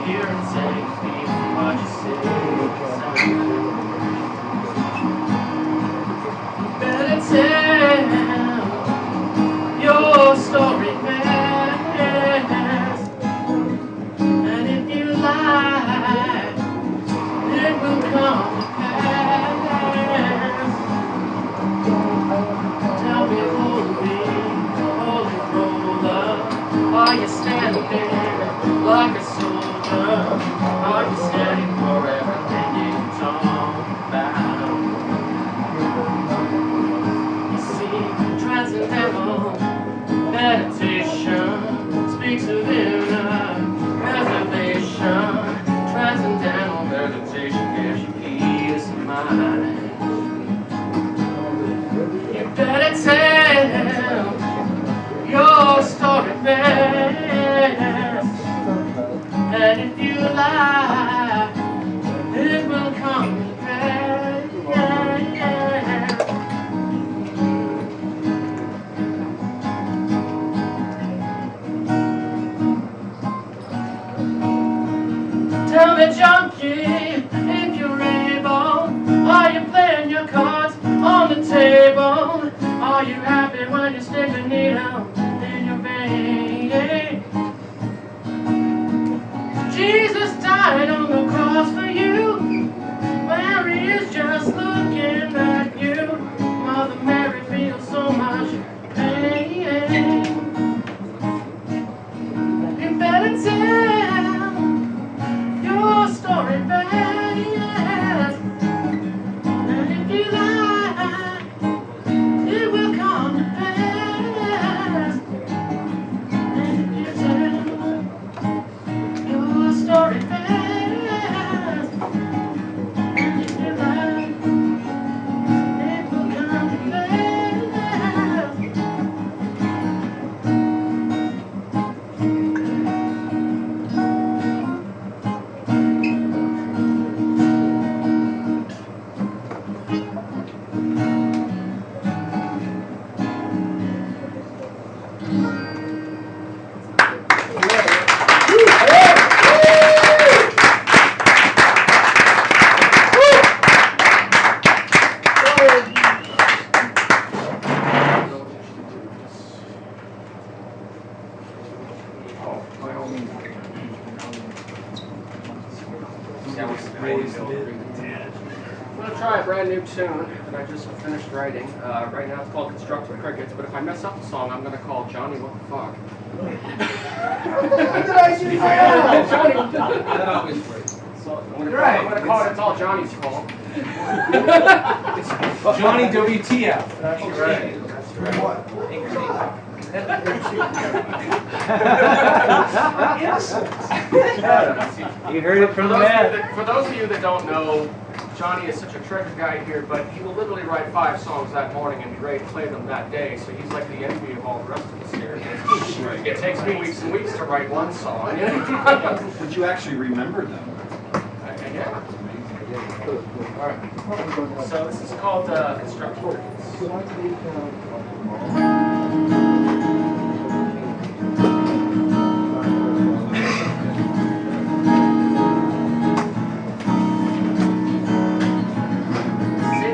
hear and say, feel what you say. Better tell your story fast, and if you lie, it will come to pass. Tell me, holy roller, are you standing there like a soldier? Are you standing for everything you talk about? You see, transcendental meditation speaks of inner preservation. Transcendental meditation gives you peace of mind. You better tell your story fast, and if you lie, it will come to pass. Tell me, junkie, if you're able, are you playing your cards on the table? Are you happy when you stick a needle in your vein? Jesus died on the cross for you. Mary is just looking at you. Mother Mary feels so much pain. You better tell your story fast, and if you lie, it will come to pass. And if you tell your story fast, and if you lie, it will come to pass. I'm going to try a brand new tune that I just finished writing. Right now it's called Constructive Crickets, but if I mess up the song, I'm going to call Johnny What the Fuck. Johnny. That always works. So I'm going to call it It's All Johnny's Fault. Johnny WTF. That's right. That's right. What? You heard it from the man. For those of you that don't know, Johnny is such a treasure guy here, but he will literally write 5 songs that morning and be ready to play them that day, so he's like the envy of all the rest of us here. It takes me weeks and weeks to write one song. But you actually remembered them. Yeah. All right. So this is called Constructive Crickets.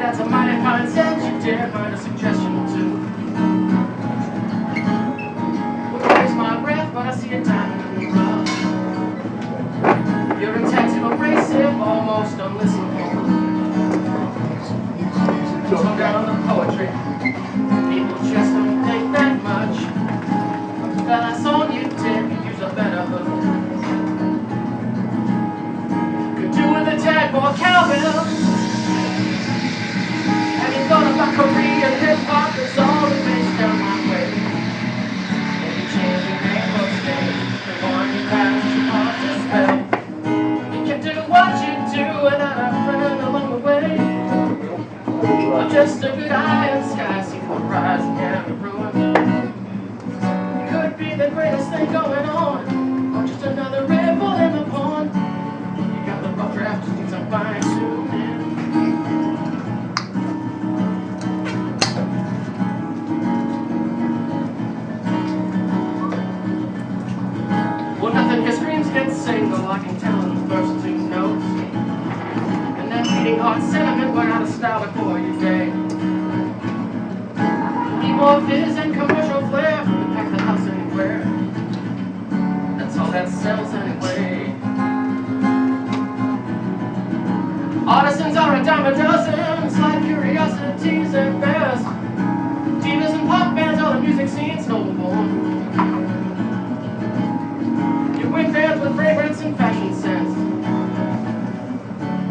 That's a mighty fine sense, you dare find a suggestion or two. Well, there's my breath, but I see a diamond in the rough. Your intent to erase it, almost unlistenable. Slow down on the poetry. People just don't think that much. The last song you did could use a better hook. Could do with a tad more cowbell. Thought about Korean hip-hop is all the face down my way. And you change your name for stage. The more you pass, you hard to spell. You kept doing what you do without a friend along the way. I'm just a good eye in the sky, see the rising and the ruin. You could be the greatest thing going on, or just another ripple in the pond. You got the rough draft, just need some fine tuning. single, I can tell in the first two notes. And that beating heart sentiment went out of style before your day. Need more fizz and commercial flair from the pack of the house anywhere. That's all that sells anyway. Artisans are a dime a dozen, slight curiosities at best. Divas and pop bands, all the music scene's noble-born. You win fans with fragrance and fashion sense.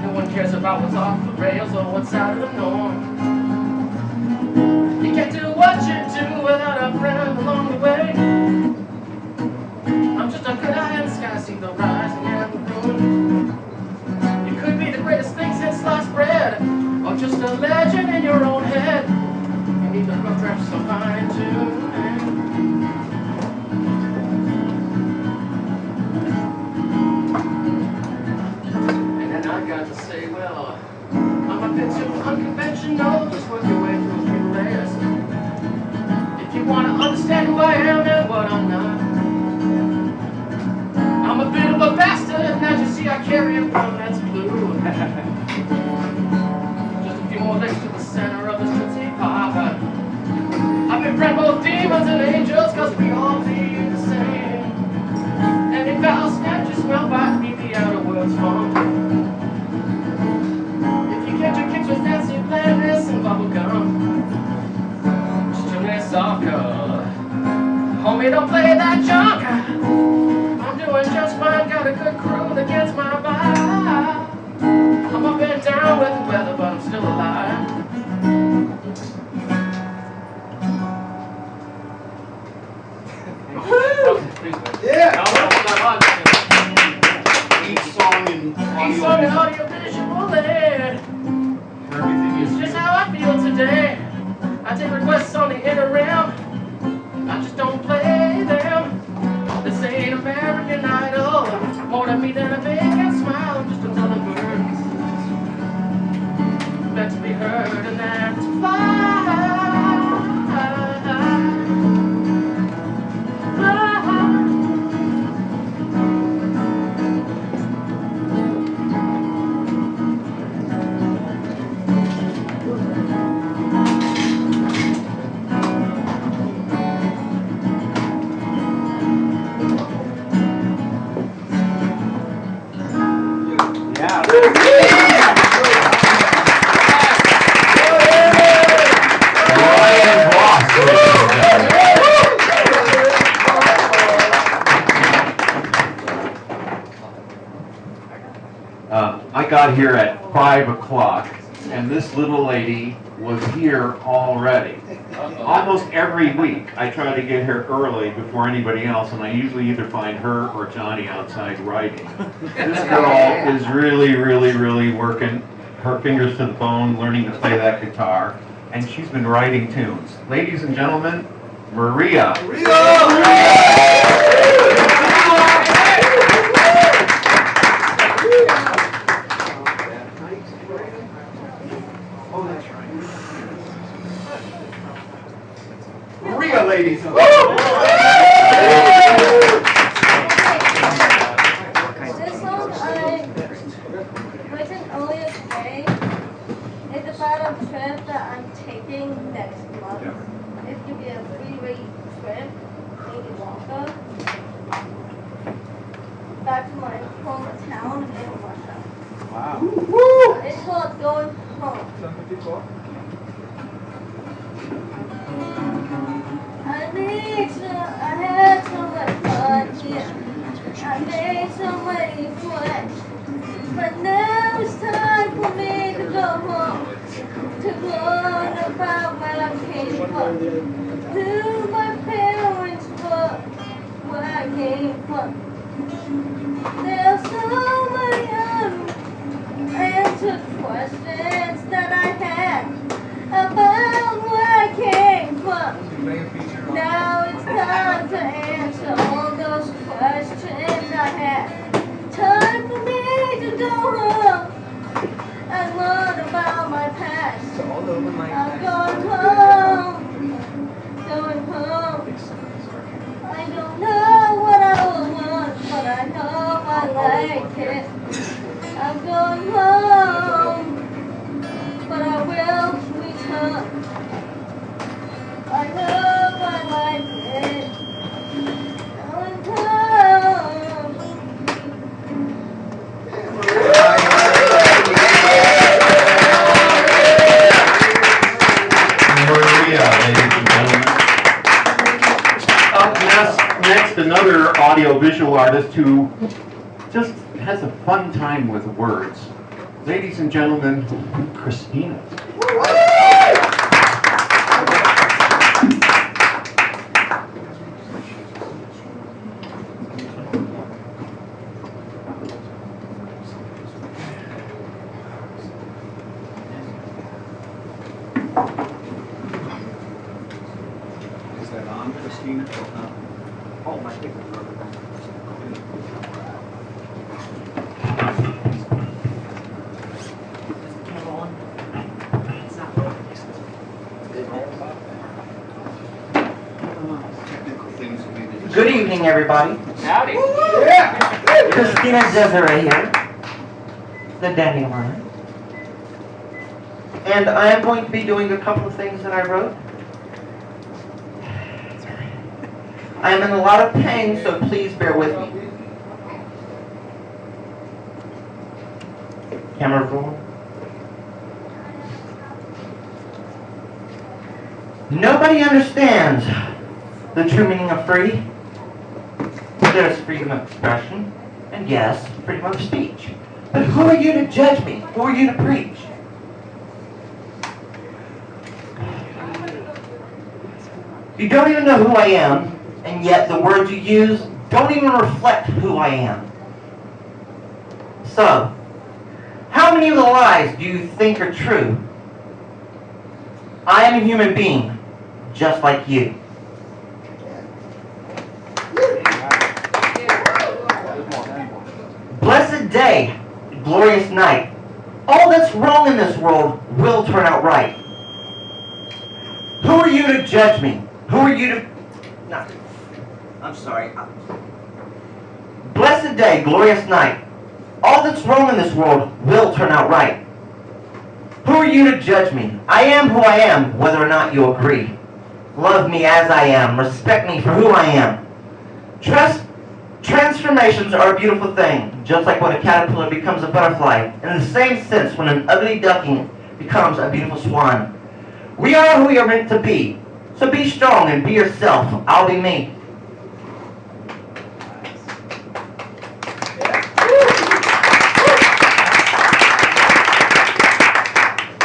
No one cares about what's off the rails or what's out of the norm. You can't do what you do without a friend along the way. I'm just a good eye in the sky, see the rising and the ruin. You could be the greatest thing since sliced bread, or just a legend in your own head. You need the rough draft so fine too. And then I got to say, well, I'm a bit too unconventional. Just work your way through a few layers. If you want to understand who I am and what I'm not, I'm a bit of a bastard, and as you see, I carry a gun that's blue. Just a few more legs to the center of this Tootsie Pop. I've been bred both demons and angels, cause we all bleed the same. And if I'll snatch your smell by me, the outer world's fun. If you get your kicks with fancy blandness and bubble gum, just turn this off, cause homie, don't play that junk. I'm doing just fine, got a good crew that gets my vibe. I'm up and down with the weather, but I'm still alive. Yeah! Each song in Each song in audio visual ed. It's just how I feel today. I take requests on the interim, I just don't play them. This ain't American Idol, more to me than a vacant smile. I'm just another bird, meant to be heard and then to fly. I got here at 5 o'clock, and this little lady was here already. Almost every week, I try to get here early before anybody else, and I usually either find her or Johnny outside writing. This girl is really, really, really working her fingers to the bone, learning to play that guitar, and she's been writing tunes. Ladies and gentlemen, Maria. Maria, ladies and This song I written earlier today is about a trip that I'm taking next month. It's going to be a 3-week trip in Walker back to my hometown in Russia. Wow. It's called Going Home. I had so much fun here. I made so many friends. But now it's time for me to go home. To learn about where I came from. Who my parents were. Where I came from. There's so many unanswered questions that I had about where I came from. Now it's time to answer all those questions I had. Time for me to go home and learn about my past. I'm going home, going home. I don't know what I will want, but I know my who just has a fun time with words. Ladies and gentlemen, Christina. Is that on, Christina? Oh, my goodness. Technical things will be the Good evening, everybody. Howdy. Christina Desiree here, the Dandelion. And I am going to be doing a couple of things that I wrote. I am in a lot of pain, so please bear with me. Camera roll. Nobody understands the true meaning of free. There's freedom of expression, and yes, freedom of speech. But who are you to judge me? Who are you to preach? You don't even know who I am, and yet the words you use don't even reflect who I am. So, how many of the lies do you think are true? I am a human being, just like you. Blessed day, glorious night. All that's wrong in this world will turn out right. Who are you to judge me? Who are you to... No, I'm sorry. Blessed day, glorious night. All that's wrong in this world will turn out right. Who are you to judge me? I am who I am, whether or not you agree. Love me as I am. Respect me for who I am. Transformations are a beautiful thing, just like when a caterpillar becomes a butterfly. In the same sense, when an ugly duckling becomes a beautiful swan. We are who we are meant to be. So be strong and be yourself. I'll be me.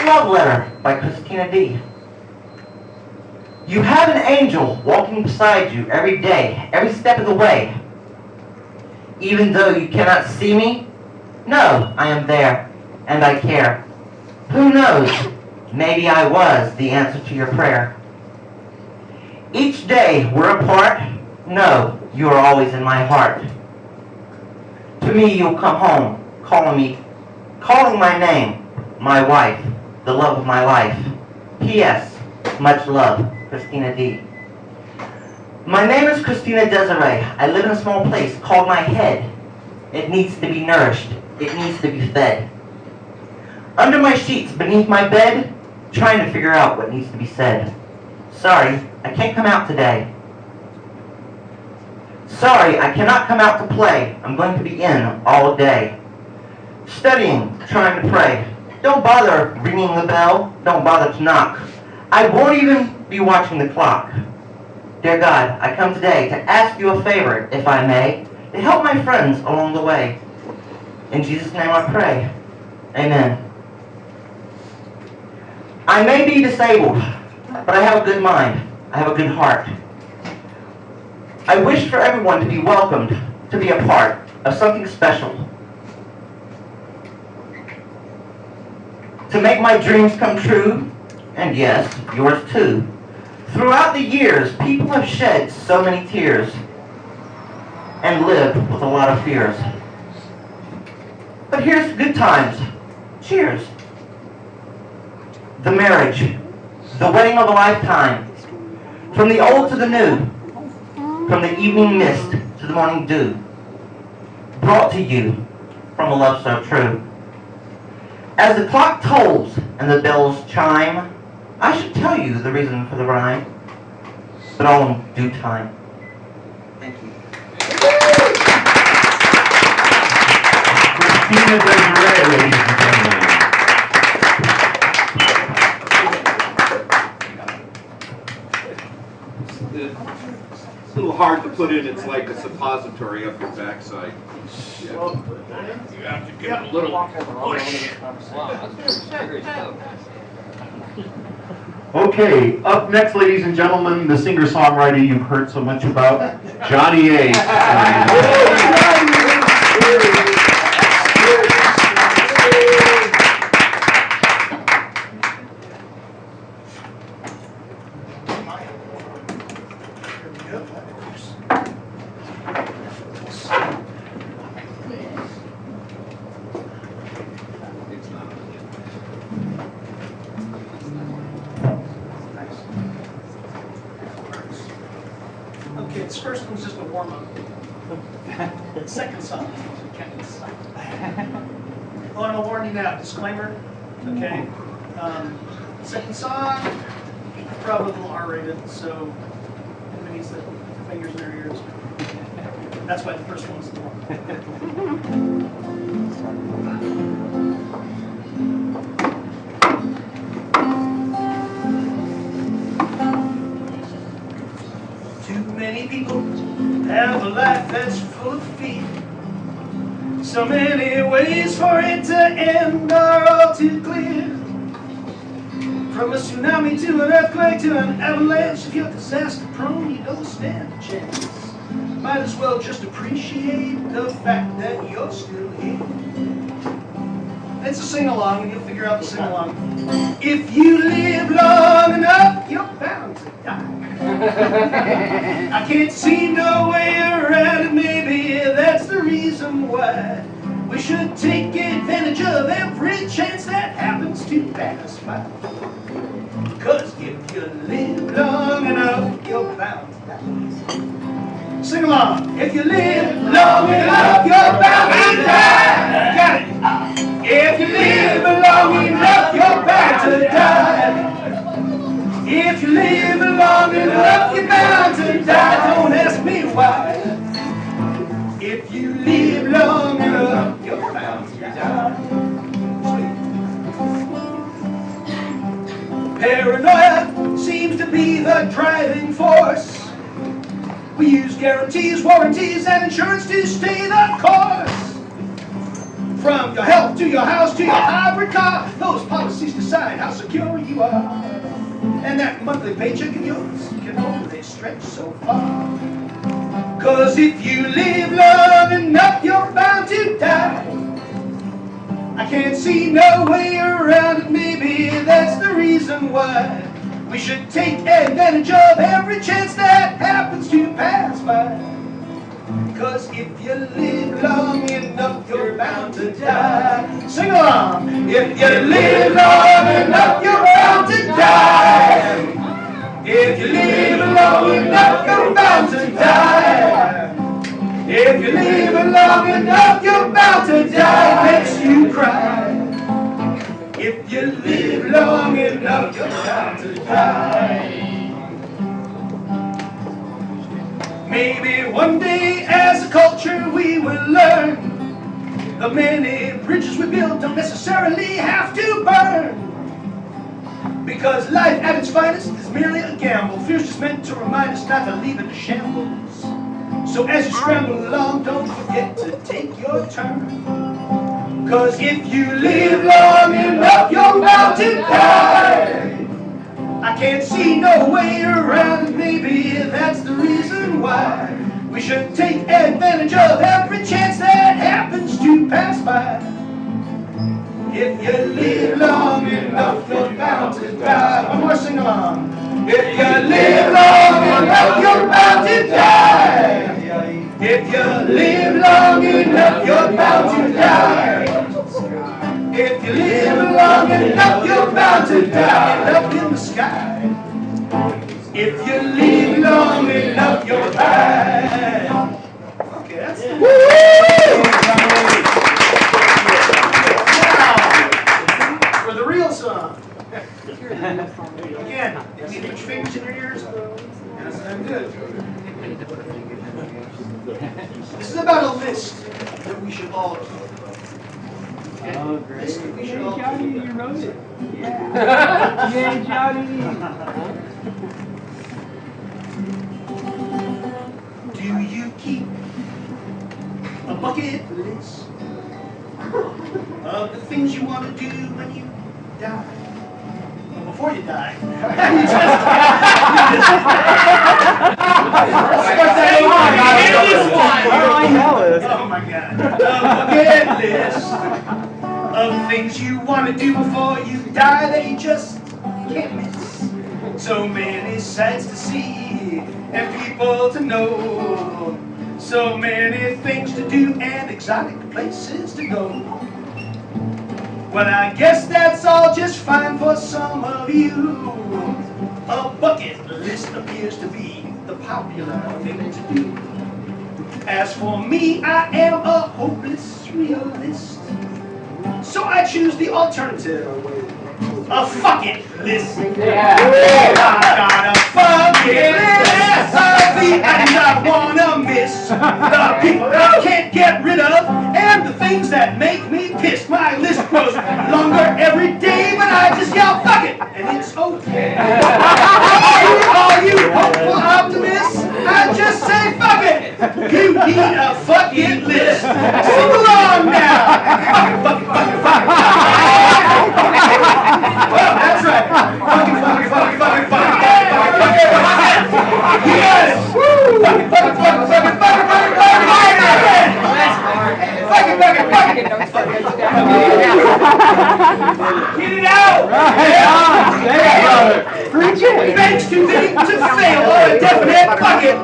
Love Letter by Christina D. You have an angel walking beside you every day, every step of the way. Even though you cannot see me, know I am there and I care. Who knows, maybe I was the answer to your prayer. Each day we're apart, know you are always in my heart. To me you'll come home, calling my name, my wife, the love of my life. P.S. Much love, Christina D. My name is Christina Desiree. I live in a small place called my head. It needs to be nourished. It needs to be fed. Under my sheets, beneath my bed, trying to figure out what needs to be said. Sorry, I can't come out today. Sorry, I cannot come out to play. I'm going to be in all day. Studying, trying to pray. Don't bother ringing the bell. Don't bother to knock. I won't even be watching the clock. Dear God, I come today to ask you a favor, if I may, to help my friends along the way. In Jesus' name I pray. Amen. I may be disabled, but I have a good mind. I have a good heart. I wish for everyone to be welcomed, to be a part of something special. To make my dreams come true, and yes, yours too. Throughout the years, people have shed so many tears and lived with a lot of fears. But here's the good times. Cheers. The marriage, the wedding of a lifetime, from the old to the new, from the evening mist to the morning dew, brought to you from a love so true. As the clock tolls and the bells chime, I should tell you the reason for the rhyme, but all in due time. Thank you. Christina Desiree, ladies and gentlemen. a little hard to put in. It's like a suppository up your backside. Yeah. You have to give it a little push. Okay, up next, ladies and gentlemen, the singer-songwriter you've heard so much about, Johnny Ace. Okay, this first one's just a warm-up. Second song. Oh, and I'll warn you now, disclaimer, okay? Second song, probably a little R-rated, so anybody needs the fingers in their ears. That's why the first one's the warm-up. Many people have a life that's full of fear. So many ways for it to end are all too clear. From a tsunami to an earthquake to an avalanche, if you're disaster prone, you don't stand a chance. Might as well just appreciate the fact that you're still here. It's a sing-along, and you'll figure out the sing-along. If you live long enough, you're bound to die. I can't see no way around it, maybe that's the reason why we should take advantage of every chance that happens to pass by. Cause if you live long enough, you're bound to die. Sing along. If you live long enough, you're bound to die. Got it. If you live long enough, you're bound to die. If you live long enough, you're bound to die. Don't ask me why. If you live long enough, you're bound to die. Paranoia seems to be the driving force. We use guarantees, warranties, and insurance to stay the course. From your health to your house to your hybrid car, those policies decide how secure you are. And that monthly paycheck of yours can only stretch so far. Cause if you live long enough, you're bound to die. I can't see no way around it, maybe that's the reason why we should take advantage of every chance that happens to pass by. Cause if you live long enough, you're bound to die. Sing along. If you live long enough, you're bound to die. If you live long enough, you're bound to die. If you live long enough, you're bound to die. It makes you cry. If you live long enough, you're bound to die. Maybe one day as a culture we will learn the many bridges we build don't necessarily have to burn. Because life at its finest is merely a gamble. Fear's just meant to remind us not to leave it to shambles. So as you scramble along, don't forget to take your turn. Cause if you live long enough, you're bound to die. I can't see no way around it, maybe that's the reason why we should take advantage of every chance that happens to pass by. If you live long enough, you're bound to die. One more sing along. If you live long enough, you're bound to die. If you live long enough, you're bound to die. If you live long enough, you're bound to die. Up in the sky. If you live long enough, you're bound. Okay, that's it. Now, for the real song. Again, if you put your fingers in your ears, yes, I'm good. This is about a list that we should all keep. Oh, great. We should Yay, all Johnny, keep. you wrote it. Yeah. Yay, Johnny. Do you keep a bucket list of the things you want to do when you die? Well, before you die. Oh my God. A bucket list of things you want to do before you die that you just can't miss. So many sights to see and people to know. So many things to do and exotic places to go. Well, I guess that's all just fine for some of you. A bucket list appears to be the popular thing to do. As for me, I am a hopeless realist. So I choose the alternative. A fuck it list. I got a bucket list of the items I wanna miss, the people I can't get rid of, and the things that make me pissed. My list grows longer every day, but I just yell fuck it, and it's okay. All you hopeful optimists, I just say fuck it. You need a fuck it list. Sing along now. Fuck it, fuck it, fuck it, fuck it. Well, that's right. Fuck it, fuck it, fuck it, fuck it, fuck it, fuck it, fuck it, fuck it. Yes! Woo! Fuck it, fuck it, fuck it, fuck it, fuck it, fuck it, fuck it, fuck it. Fuck it, fuck it, fuck it. Get it out! Preach it! Thanks too big to fail or a definite fuck it.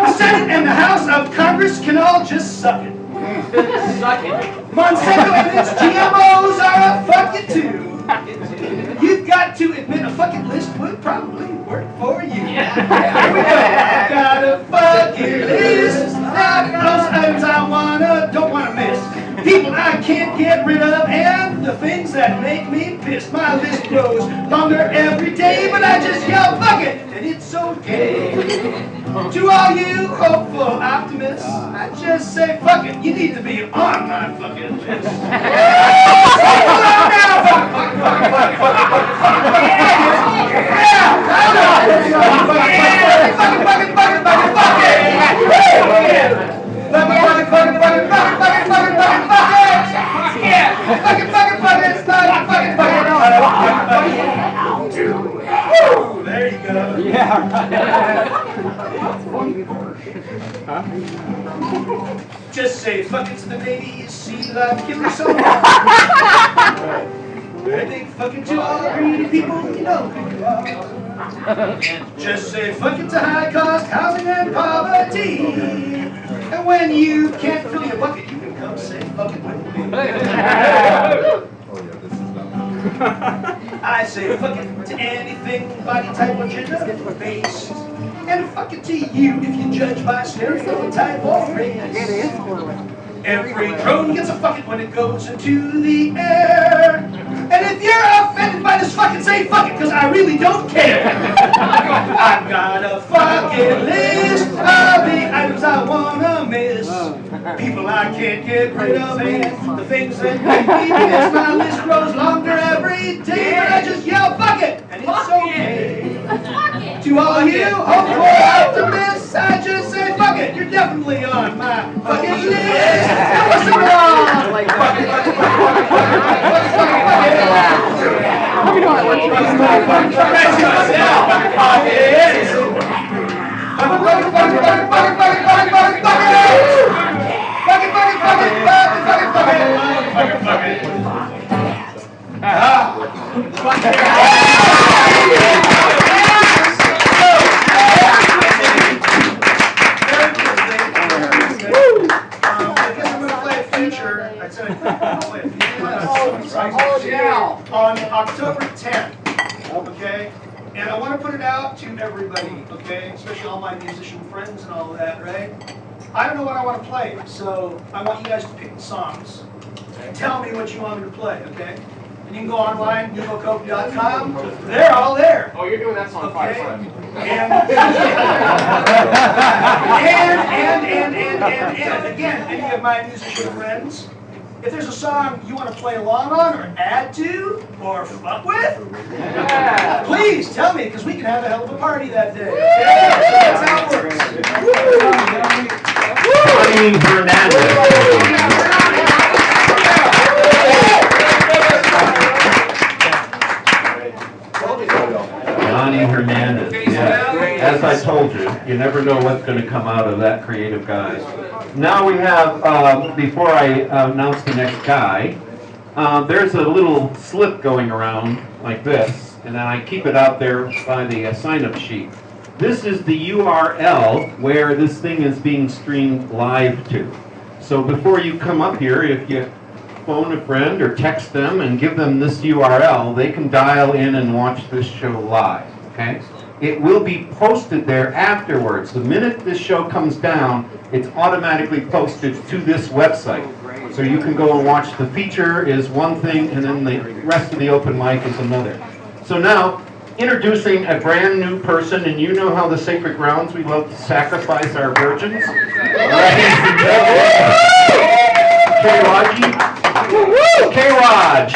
The Senate and the House of Congress can all just suck it. Monsanto and its GMOs are a fuck it too. You've got to admit a fuck it list would probably work for you. Here we go. I've got a bucket list of those items I don't wanna miss. People I can't get rid of and the things that make me pissed. My list grows longer every day, but I just yell fuck it, and it's okay. To all you hopeful optimists, I just say fuck it. You need to be on my fucking list. There you go. Yeah. Just say fuck it to the baby you see life killing so much. I think fuck it to all the greedy people you know who you are. Just say fuck it to high cost housing and poverty. And when you can't fill your bucket, you can come say fuck it with me. I say fuck it to anything, body type or gender based. And fuck it to you if you judge by stereotype or race. Every drone gets a fuck it when it goes into the air. And if you're offended by this fucking, say fuck it, because I really don't care. I've got a fucking list of the items I wanna miss. People I can't get rid of and the things that make me miss. My list grows longer every day, but I just yell fuck it, and it's okay. To all you hopeful optimists, I just say fuck it. You're definitely on my fucking list. Now what's the wrong? Fuck it, fuck it, fuck it, fuck it, fuck it, fuck it, fuck it, fuck it. Fuck it, fuck it, fuck it, fuck it, fuck it, fuck it, fuck it. On October 10th, okay? And I want to put it out to everybody, okay? Especially all my musician friends and all that, right? I don't know what I want to play, so I want you guys to pick the songs. Tell me what you want me to play, okay? And you can go online, nuvocope.com. They're all there. Oh, you're doing that song Okay. fine. And again, any of my musician friends, if there's a song you want to play along on, or add to, or fuck with, please tell me, because we can have a hell of a party that day. Okay? So that's how it works. Johnny Hernandez. Johnny Hernandez, yeah. As I told you, you never know what's going to come out of that creative guy. Now we have, before I announce the next guy, there's a little slip going around like this, and then I keep it out there by the sign-up sheet. This is the URL where this thing is being streamed live to. So before you come up here, if you phone a friend or text them and give them this URL, they can dial in and watch this show live, okay? It will be posted there afterwards. The minute this show comes down, it's automatically posted to this website. So you can go and watch. The feature is one thing, and then the rest of the open mic is another. So now, introducing a brand new person, and you know how the sacred grounds we love to sacrifice our virgins. K-Raji. K-Raj.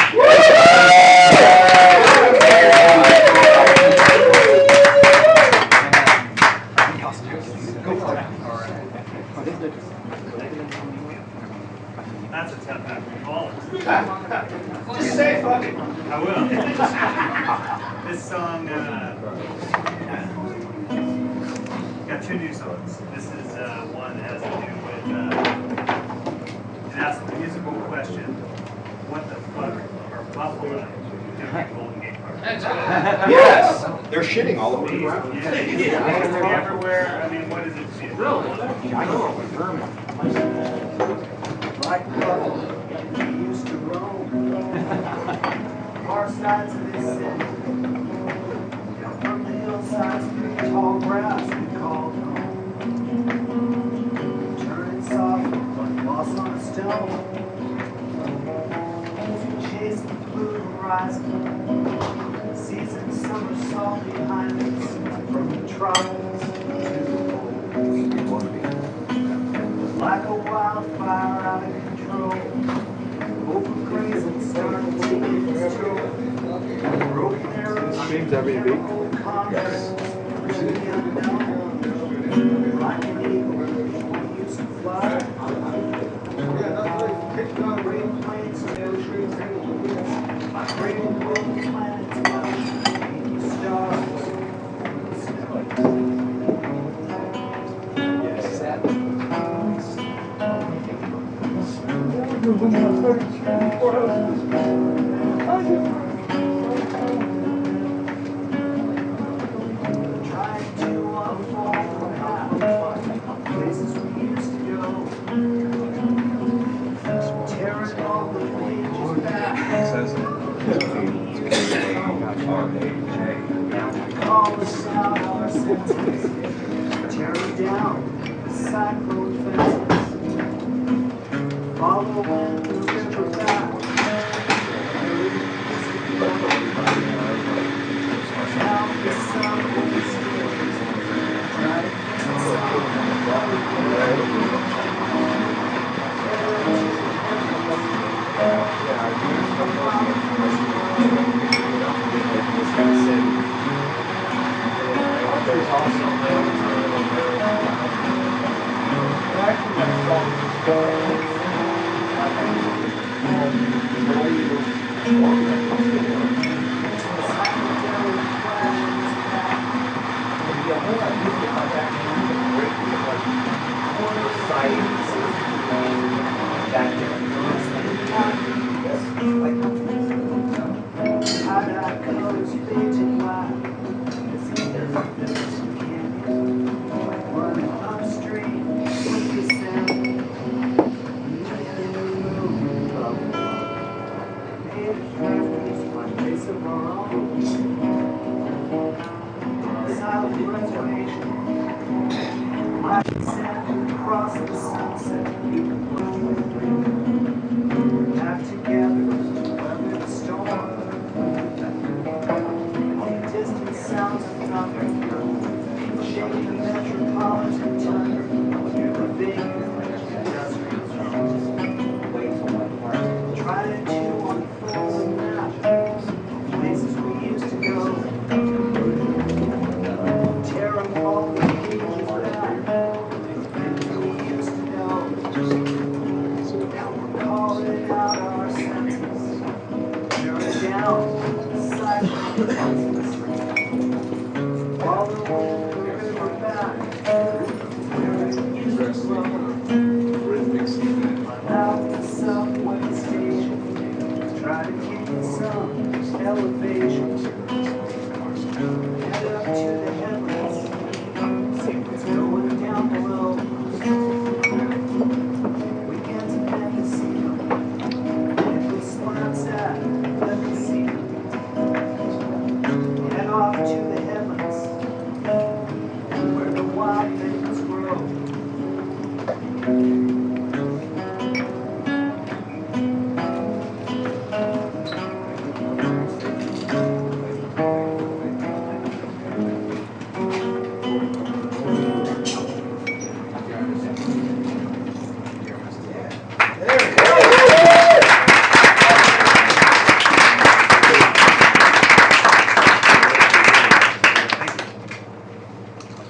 That's a tough act to follow. Just say fuck it. I will. This song, got two new songs. This is one that has to do with, it asks the musical question, what the fuck are buffalo doing at Golden Gate Park? Yes, they're shitting all over the ground. Yeah, it's everywhere. I mean, what does it feel? Like buffalo, we used to roam far sides of this city. From the hillsides through tall grass we called home. Turning soft like moss on a stone. As we chased the blue horizon, seasoned summer salt behind us, from the tropics to the poles. Like a wildfire out of control, overgrazing started taking its toll. Broken arrows, chemical commerce, through the unknown. Like an eagle, we used to fly. Great plains and oceans, migrating over planets, mountains, stars, snow. Trying to unfold places we used to go, tearing all the pages back. Now we call us out our senses, tearing down the cyclone fences. Following the river back. Now the sun will stay. Try to upstream, elevation. Head up to the headlands. See what's going down below. Weekends in Mendocino. If the slants at, let me see them. Head off to the headlands. Where the wild things grow.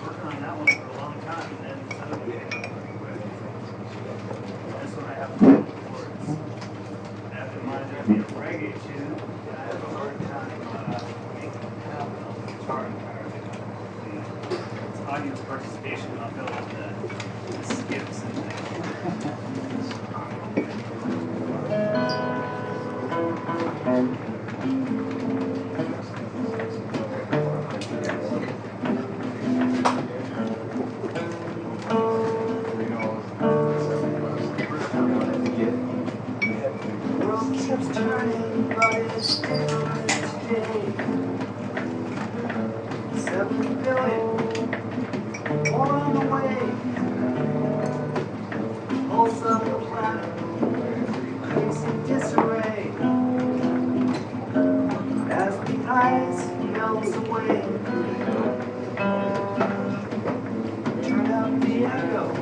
Working on that one for a long time, and then suddenly, this one I have to work towards. I have in mind there'll be a reggae tune, and I have a hard time making it happen on the guitar entirely. It's audience participation, I'll build up the skips and things. The world keeps turning, but it's still today. 7 billion, more on the way. Pulse of the planet, increasing disarray. As the ice melts away, turn up the echo,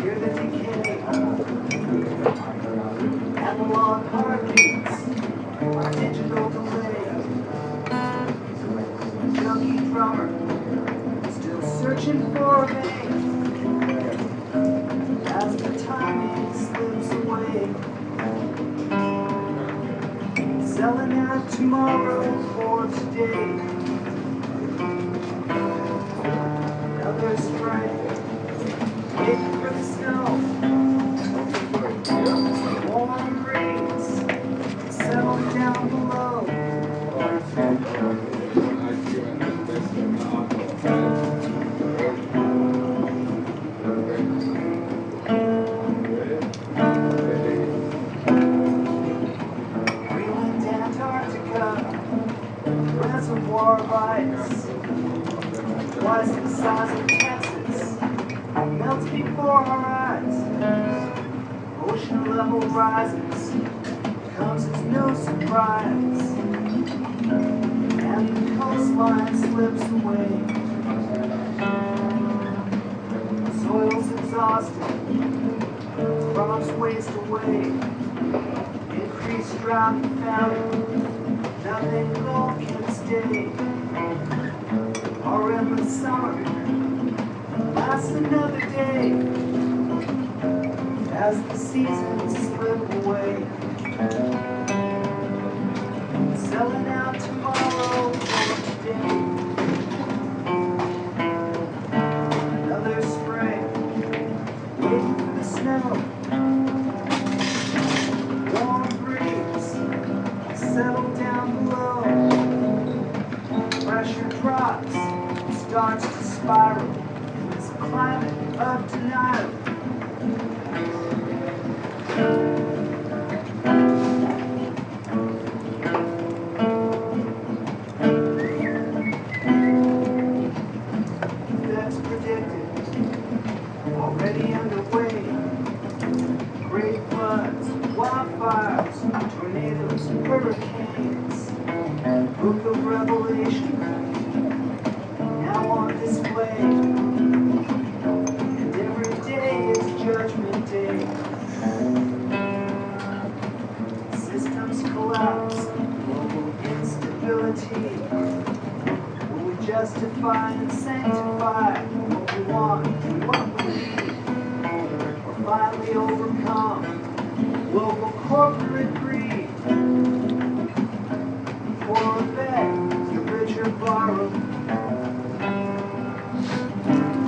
hear the decay. Analog heartbeats, digital delay. Junkie drummer, still searching for a vein. As the timing slips away, selling out tomorrow for today. Another strike, waiting for the snow. Warm breeze, settle down below. Greenland, Antarctica, reservoir of ice, twice the size of Texas, melts before our eyes. Ocean level rises, comes as no surprise, and the coastline slips away. Soil's exhausted, crops waste away, increased drought and famine, nothing at all can stay. Our endless summer lasts another day. As the seasons slip away, selling out tomorrow for today. Another spring, waiting for the snow. Warm breeze, settle down below. Pressure drops, starts to spiral in this climate of denial. That's predicted, already underway. Great floods, wildfires, tornadoes, hurricanes. Book of Revelation, now on display. And every day is Judgment Day. Systems collapse, global instability. Will we justify and sanctify what we want and what we need? Or finally overcome global corporate greed? For a bet, the richer borrow.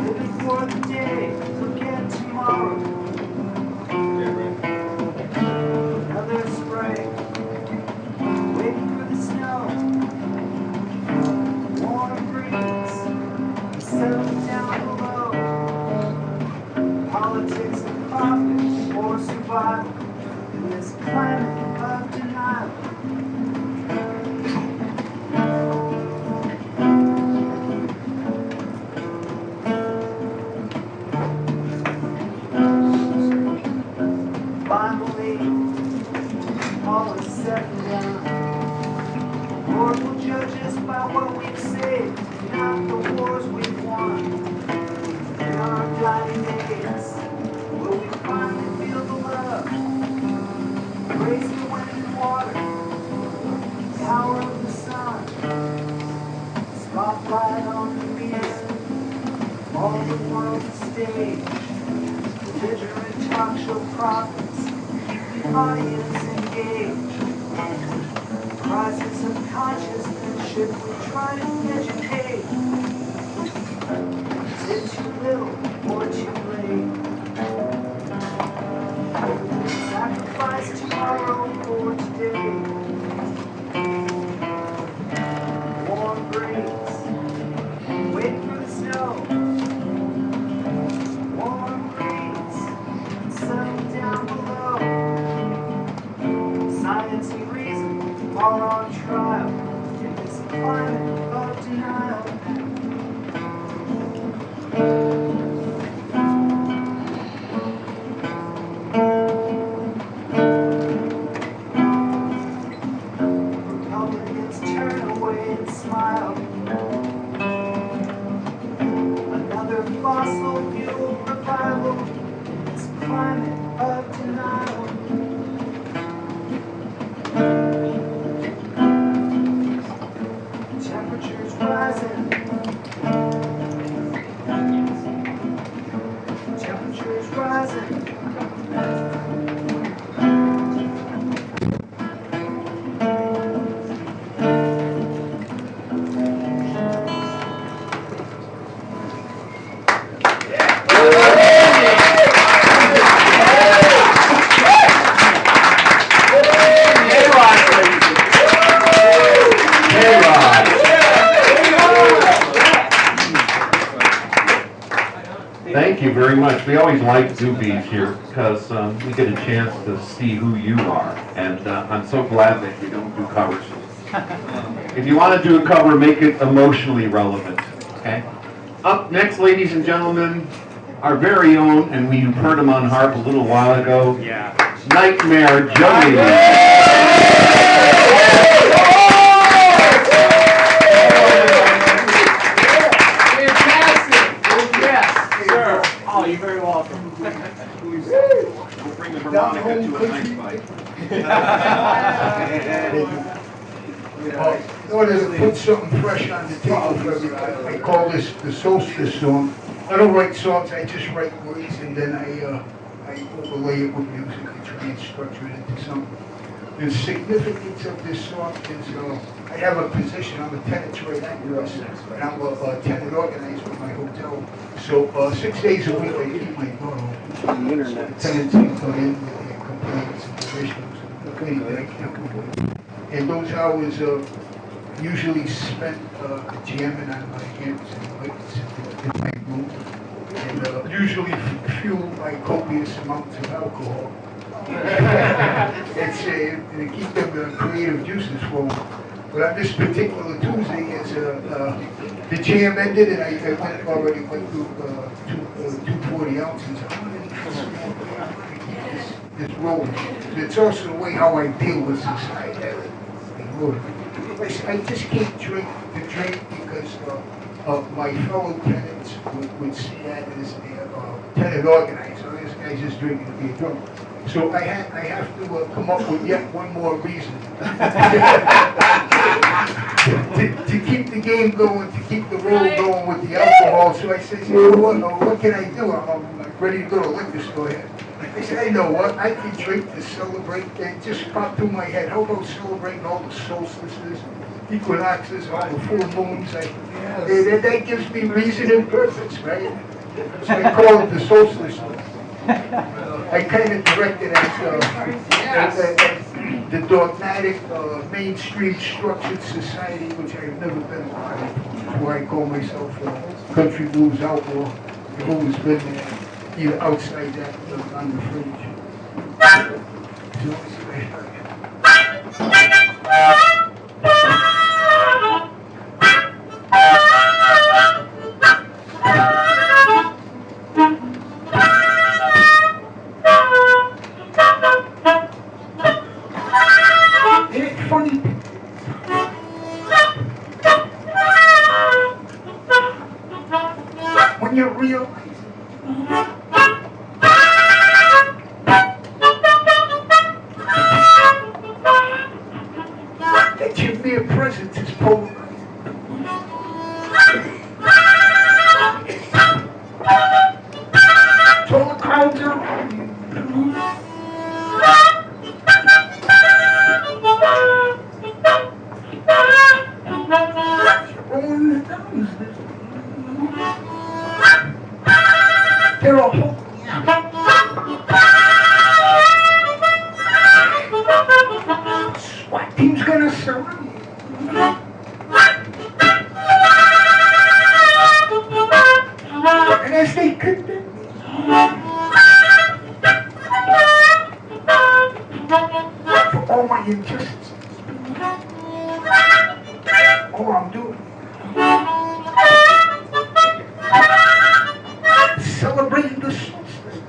Living for the day, forget tomorrow. Another spring, waiting for the profit or survival in this planet of denial. Finally, all is said and done. The Lord will judge us by what we've saved, not the wars we've won. In our dying days, will we finally feel the love? Grace the wind and water, power of the sun, spotlight on the music, all the world's stage. Belligerent talk show prophets keep the audience engaged. Crisis of consciousness, should we try to educate? Is it too little or too late? Sacrifice tomorrow for today. Warm breeze, wait for the snow. Warm breeze, settle down below. Science and reason are on trial in this climate of denial. Republicans turn away and smile. Another fossil fuel revival in this climate of denial. Temperatures rising. Temperatures rising. Thank you very much. We always like doobies here because we get a chance to see who you are, and I'm so glad that you don't do covers. If you want to do a cover, make it emotionally relevant, okay? Up next, ladies and gentlemen, our very own, and we heard him on harp a little while ago, Nightmare Joey. Oh, you're very welcome. We'll bring the harmonica to a nice bite. In order to put something fresh on the table for everybody, I call this the solstice song. I don't write songs, I just write words and then I overlay it with music and try and structure it into something. The significance of this song is I have a position, I'm a tenant trade activist, and I'm a tenant organizer for my hotel. So 6 days a week I keep my door open. The internet. Tenants can come in with their complaints and their issues, and that I can help them with. And those hours usually spent jamming on my amps and lights in my room, and usually fueled by copious amounts of alcohol. It's to keep them creative juices flowing. But on this particular Tuesday, as the jam ended, and I already went through 240 ounces. This roll. It's also the way how I deal with society. I just can't drink the drink because my fellow tenants would see that as a tenant organizer. This guy's just drinking to be drunk. So I have to come up with yet one more reason to keep the game going, to keep the roll going with the alcohol. So I said, what can I do? I'm ready to go to a liquor store here. I said, I know what, I can drink to celebrate. It just popped through my head. How about celebrating all the solstices, equinoxes, all the full moons? That gives me reason and purpose, right? So I call it the solstice. I kind of directed at the dogmatic, mainstream structured society, which I've never been a part of, where I call myself a country blues outlaw. I've always been there. either outside that or on the fridge. So it's It ain't funny. When you realize that your mere presence is polarizing. So all the crowds are around you. Rolling down. They're all holding you. SWAT team's gonna surround you. And as they condemn you, for all my injustices, all I'm doing, celebrating the solstice.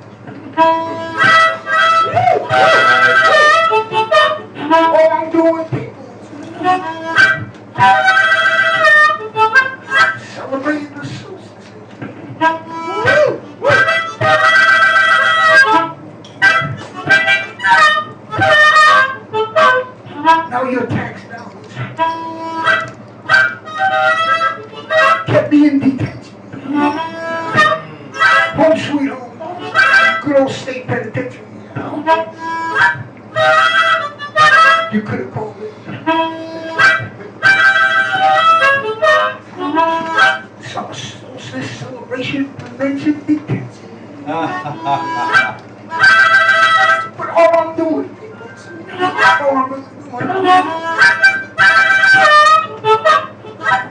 All I'm doing, people, celebrating the solstice. Now your tax dollars kept me in detention. Home sweet home. Good old state penitentiary. You could have called it. Summer solstice celebration prevention detention. But all I'm doing, all I'm doing,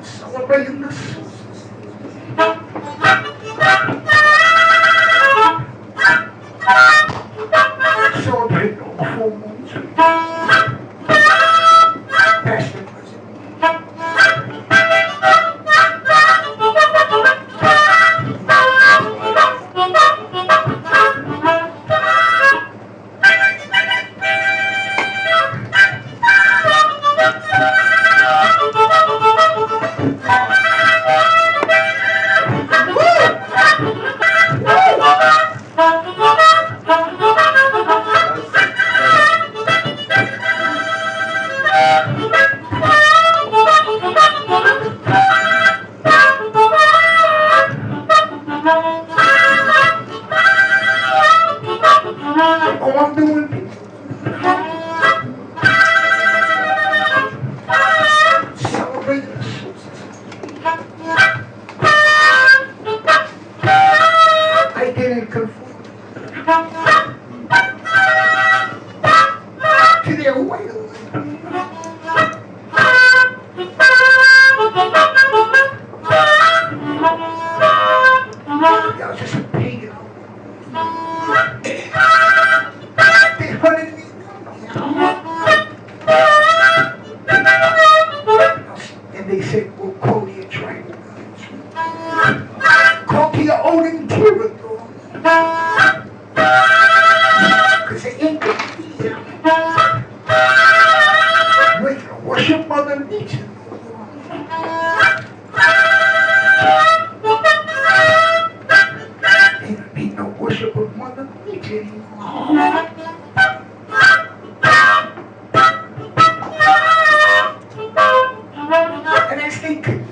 celebrating the solstice. Celebrating all the full moons. Past and present. All I'm doing, celebrating the solstice. I didn't conform to their way of life. I was just a pagan. They hunted me and they said, we'll call you a triangle. Call to your own interior. Because they ain't gonna be here. You ain't gonna worship Mother Nature. Ain't gonna be no worship of Mother Nature anymore. And as they could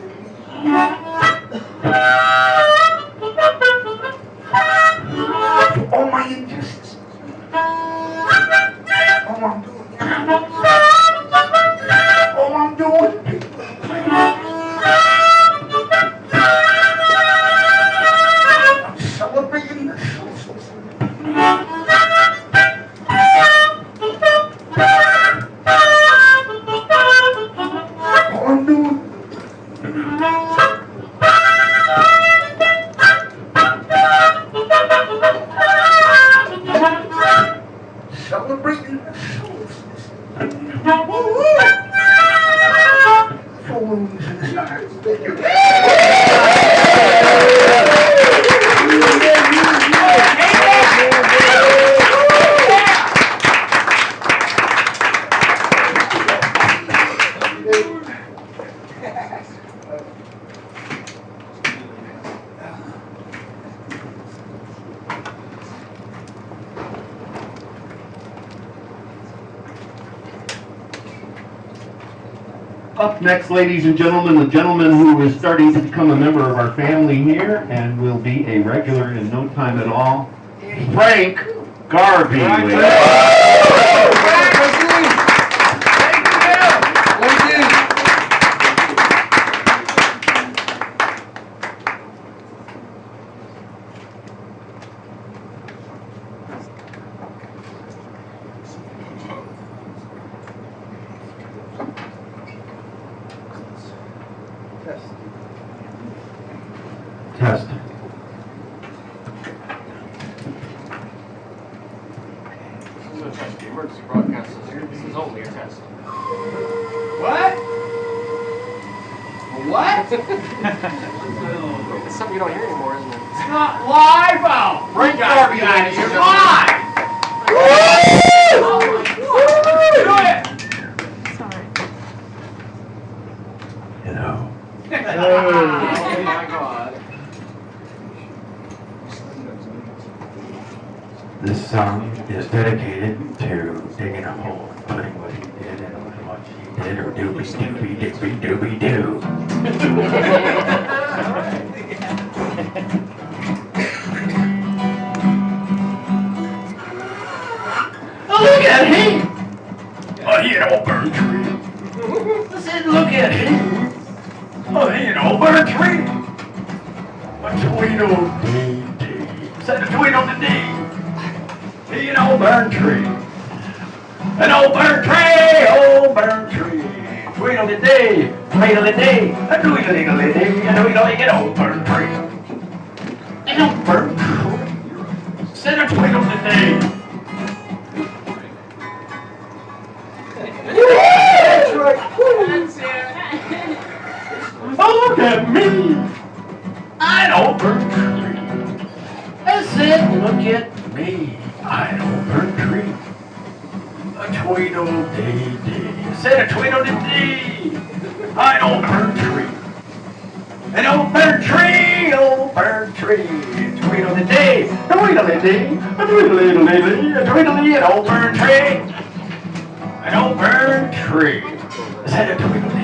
for all my injustices, all I'm doing, I'm celebrating the solstice. All I'm doing. celebrating the solstice. Full moons in the stars. Thank you. Up next, ladies and gentlemen, the gentleman who is starting to become a member of our family here and will be a regular in no time at all, Frank Garvey. Test. The emergency broadcast is here. This is only a test. What? What? It's something you don't hear anymore, isn't it? It's not live out. Frank Garvey, ladies and gentlemen. Live. Do it. Hello. Oh my God. This song is dedicated to digging a hole, putting what he did and what she did, or doobie doo. Look at him! Oh, he an old burn tree. I said, look at him. Oh, he an old burn tree. A Tweedledee. I said a Tweedledee. He an old burn tree. An old burn tree, old burn tree. Tweedledee, Tweedledee, a Tweedledee, a Tweedledee, an old burn tree. An old burn tree. Said a Tweedledee. That's right. Oh, look at me. I'm an old burn tree. I said, look at me. I'm an old burn tree. A Tweedledee. I said a Tweedledee. I'm an old burn tree. An old burn tree, old burn tree. Tweedledee, a Tweedledee, a Tweedledee, a Tweedledee, an old burn tree. An old burn tree. I said a Tweedledee.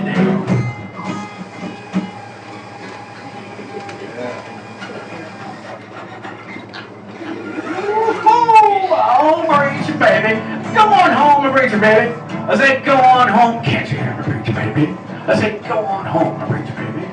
Oh, preacher baby, go on home, preacher baby. I said, go on home, can't you hear me, preacher baby? I said, go on home, preacher baby.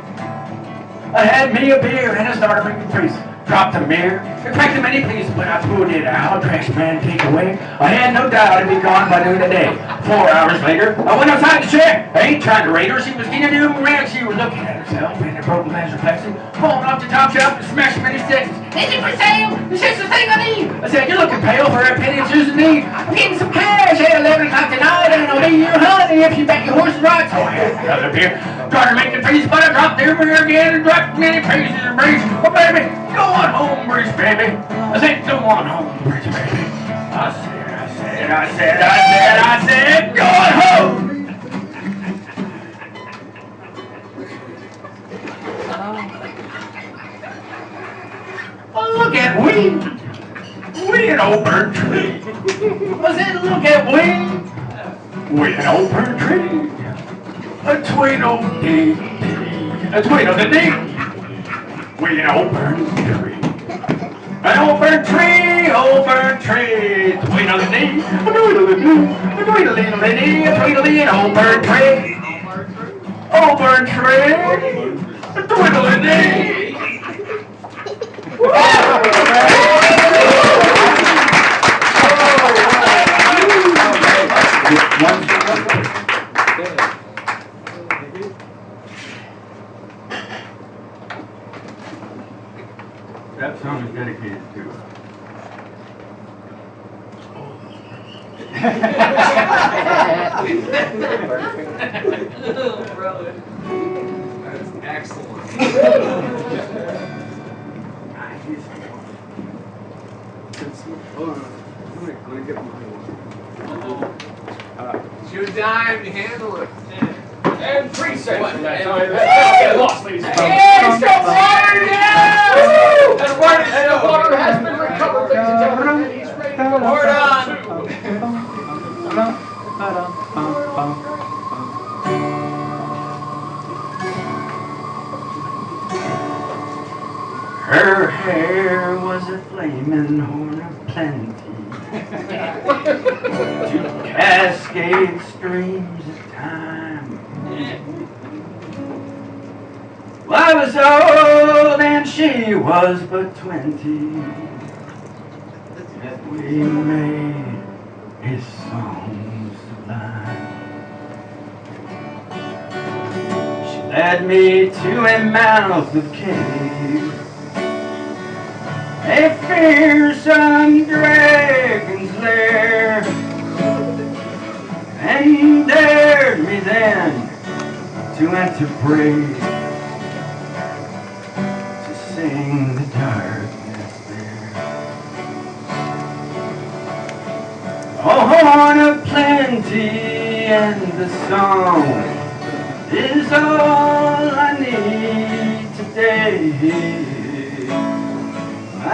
I had me a beer and I started drinking priest. Dropped the mirror, cracked the many pieces, but I pulled it out. Trash man take away. I had no doubt it'd be gone by noon today. 4 hours later, I went outside to check. I ain't trying to rate her. She was getting a new man. She was looking at herself in the broken glass reflection, pulling off the top shelf and smashing many sexes. Is it for sale? Is this the thing I need? I said, you're looking pale for a penny of Susan need. I'm getting some cash at 11 o'clock tonight, and I'll be your honey if you bet your horse is right. So I had another beer. Tried to make the peace, but I dropped the beer again and dropped many pieces of breeze. Oh, baby, go on home, Breeze, baby. I said, go on home, Breeze, baby. I said, go on home. Oh, look at we an old burnt tree. I said, look at we an old burnt tree. A Tweedledee, a Tweedledee. We an old burnt tree. An old burnt tree, Tweedledee, a Tweedledee, a Tweedledee, a Tweedledee, an old burnt tree. Old burnt tree, a Tweedledee. That song is dedicated to That's excellent. Shoot dime to handle it. And 3 seconds. Get lost, ladies and gentlemen. Hey, still water down! And water has been recovered, ladies and gentlemen. And he's ready to go. Hold Her hair was a flaming horn of plenty, two cascade streams of time. Well, I was old and she was but 20. Yet we made his song sublime. She led me to a mouth of cave, a fearsome dragon's lair, and dared me then to enter brave, to sing the darkness there. A horn of plenty and the song is all I need today. I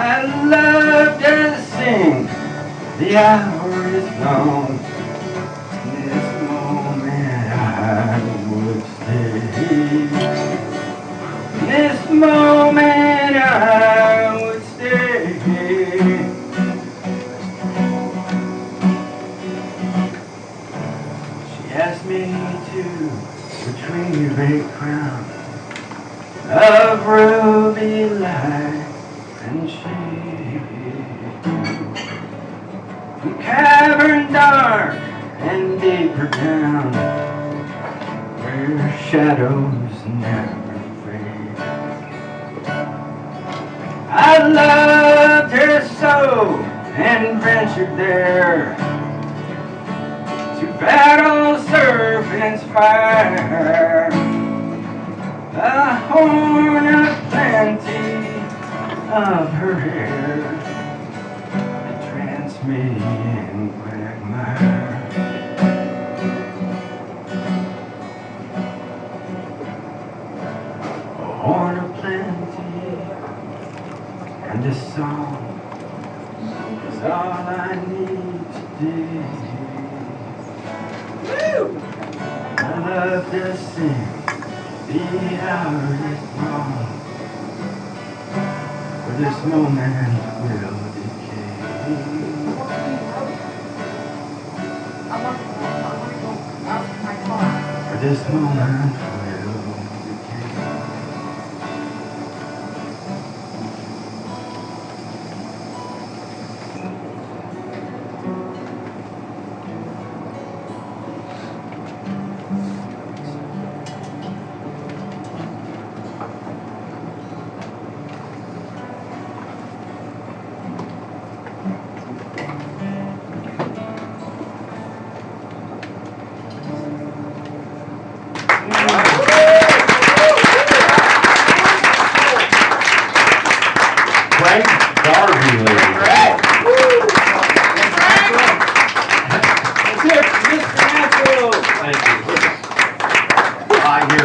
love to sing, the hour is gone. In this moment I would stay. In this moment I would stay. She asked me to retrieve a crown of ruby light and shade, from cavern dark and deeper down, where shadows never fade. I loved her so and ventured there to battle serpent's fire. The horn of plenty of her hair entranced me in quagmire. A horn of plenty and a song is all I need today. I love to sing, the hour is wrong. This moment will decay. For this moment will decay.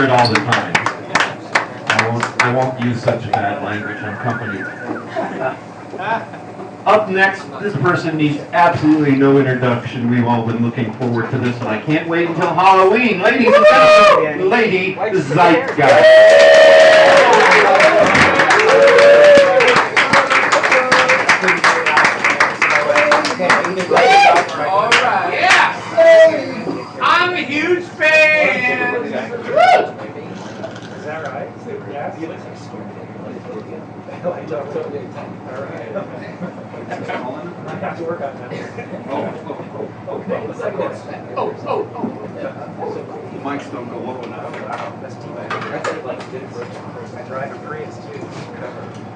All the time. I won't use such bad language on company. Up next, this person needs absolutely no introduction. We've all been looking forward to this, and I can't wait until Halloween. Ladies and gentlemen, Lady Zeitgeist. All right. Yeah. I'm a huge fan. Is that right? Yeah. You look like I don't know. All right. I have to work on that. Okay. The mics don't go low enough. That's too bad. I drive a Prius too.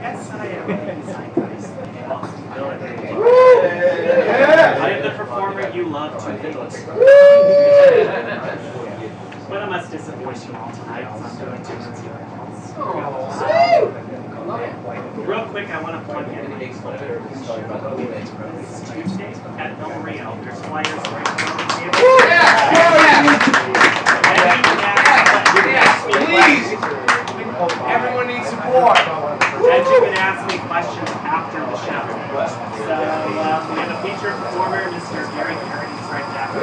Yes, I am. I am the performer you love. love to visit. But I must disappoint you all tonight as I'm going to something else. Real quick, I want to plug in. It's Tuesday at El Rio. There's flyers right there on the table. Please! Everyone needs support. And you can ask me questions after the show. So we have a featured performer, Mr. Gary Carey. He's right back.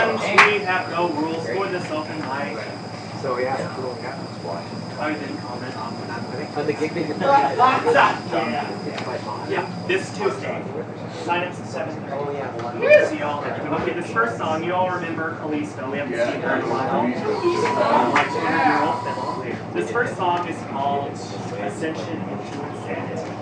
And we have no rules for this open mic. So yeah, Other than comment on what I'm doing. the gig that Yeah, this Tuesday. Sign-ups at 7:30. Oh yeah, See y'all. Okay, this first song, you all remember Callisto. We haven't seen her in a while. This first song is called Ascension into Insanity.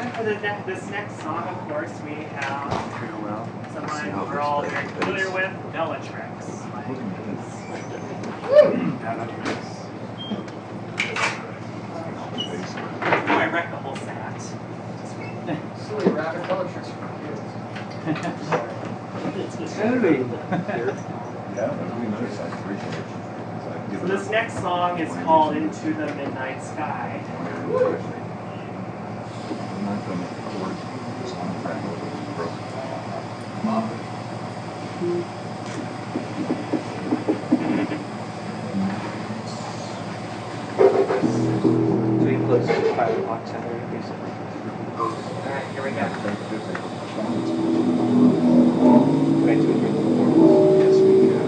then for this next song, of course, we have someone we're all very familiar with, Bellatrix. Oh, I wrecked the whole set. Silly rabbit Bellatrix for kids. So this next song is called Into the Midnight Sky. So you close at 5 o'clock Saturday, basically. Alright, here we go. Yes, we can.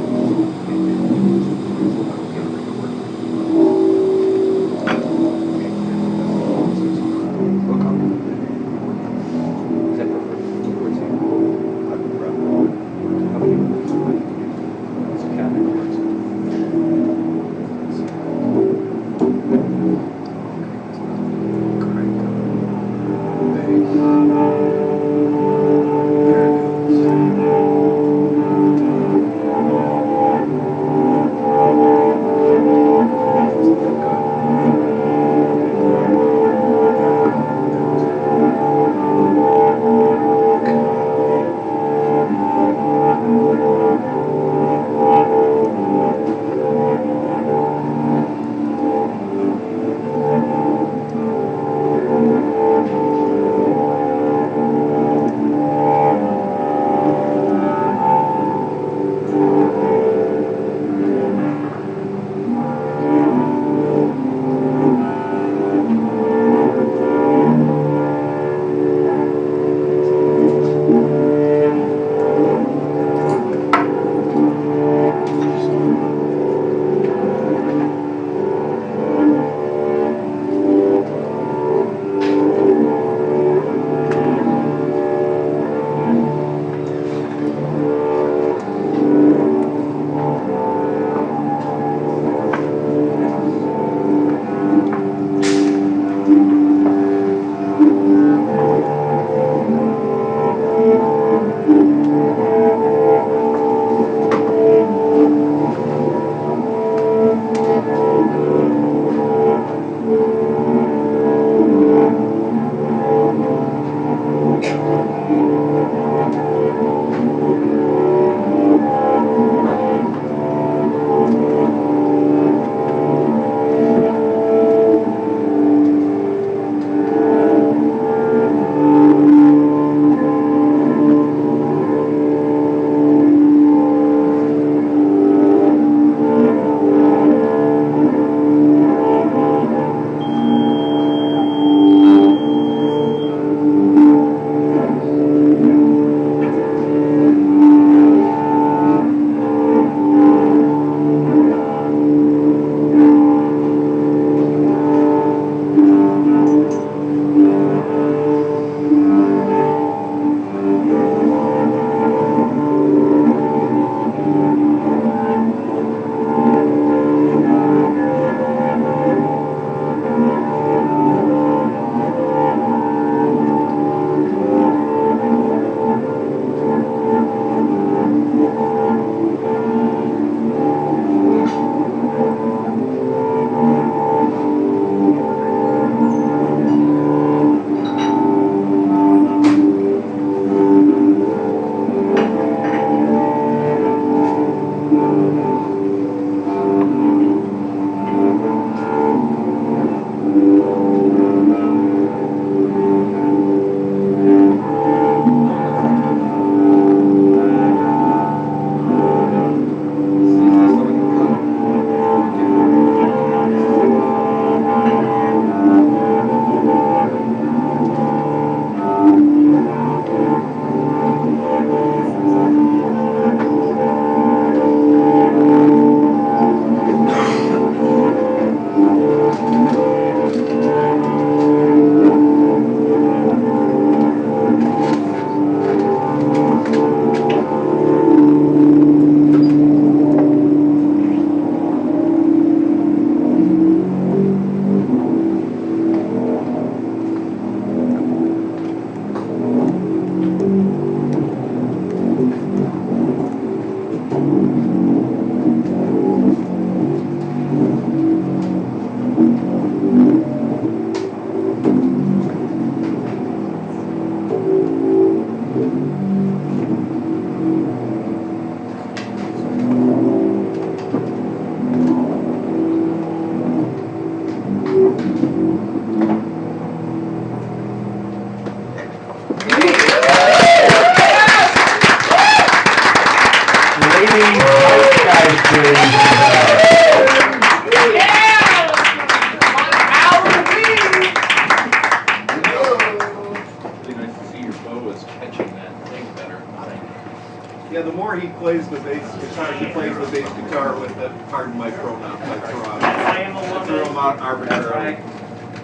Yeah, the more he plays the bass guitar, he plays the bass guitar with the, pardon my pronouns, I throw them out arbitrarily.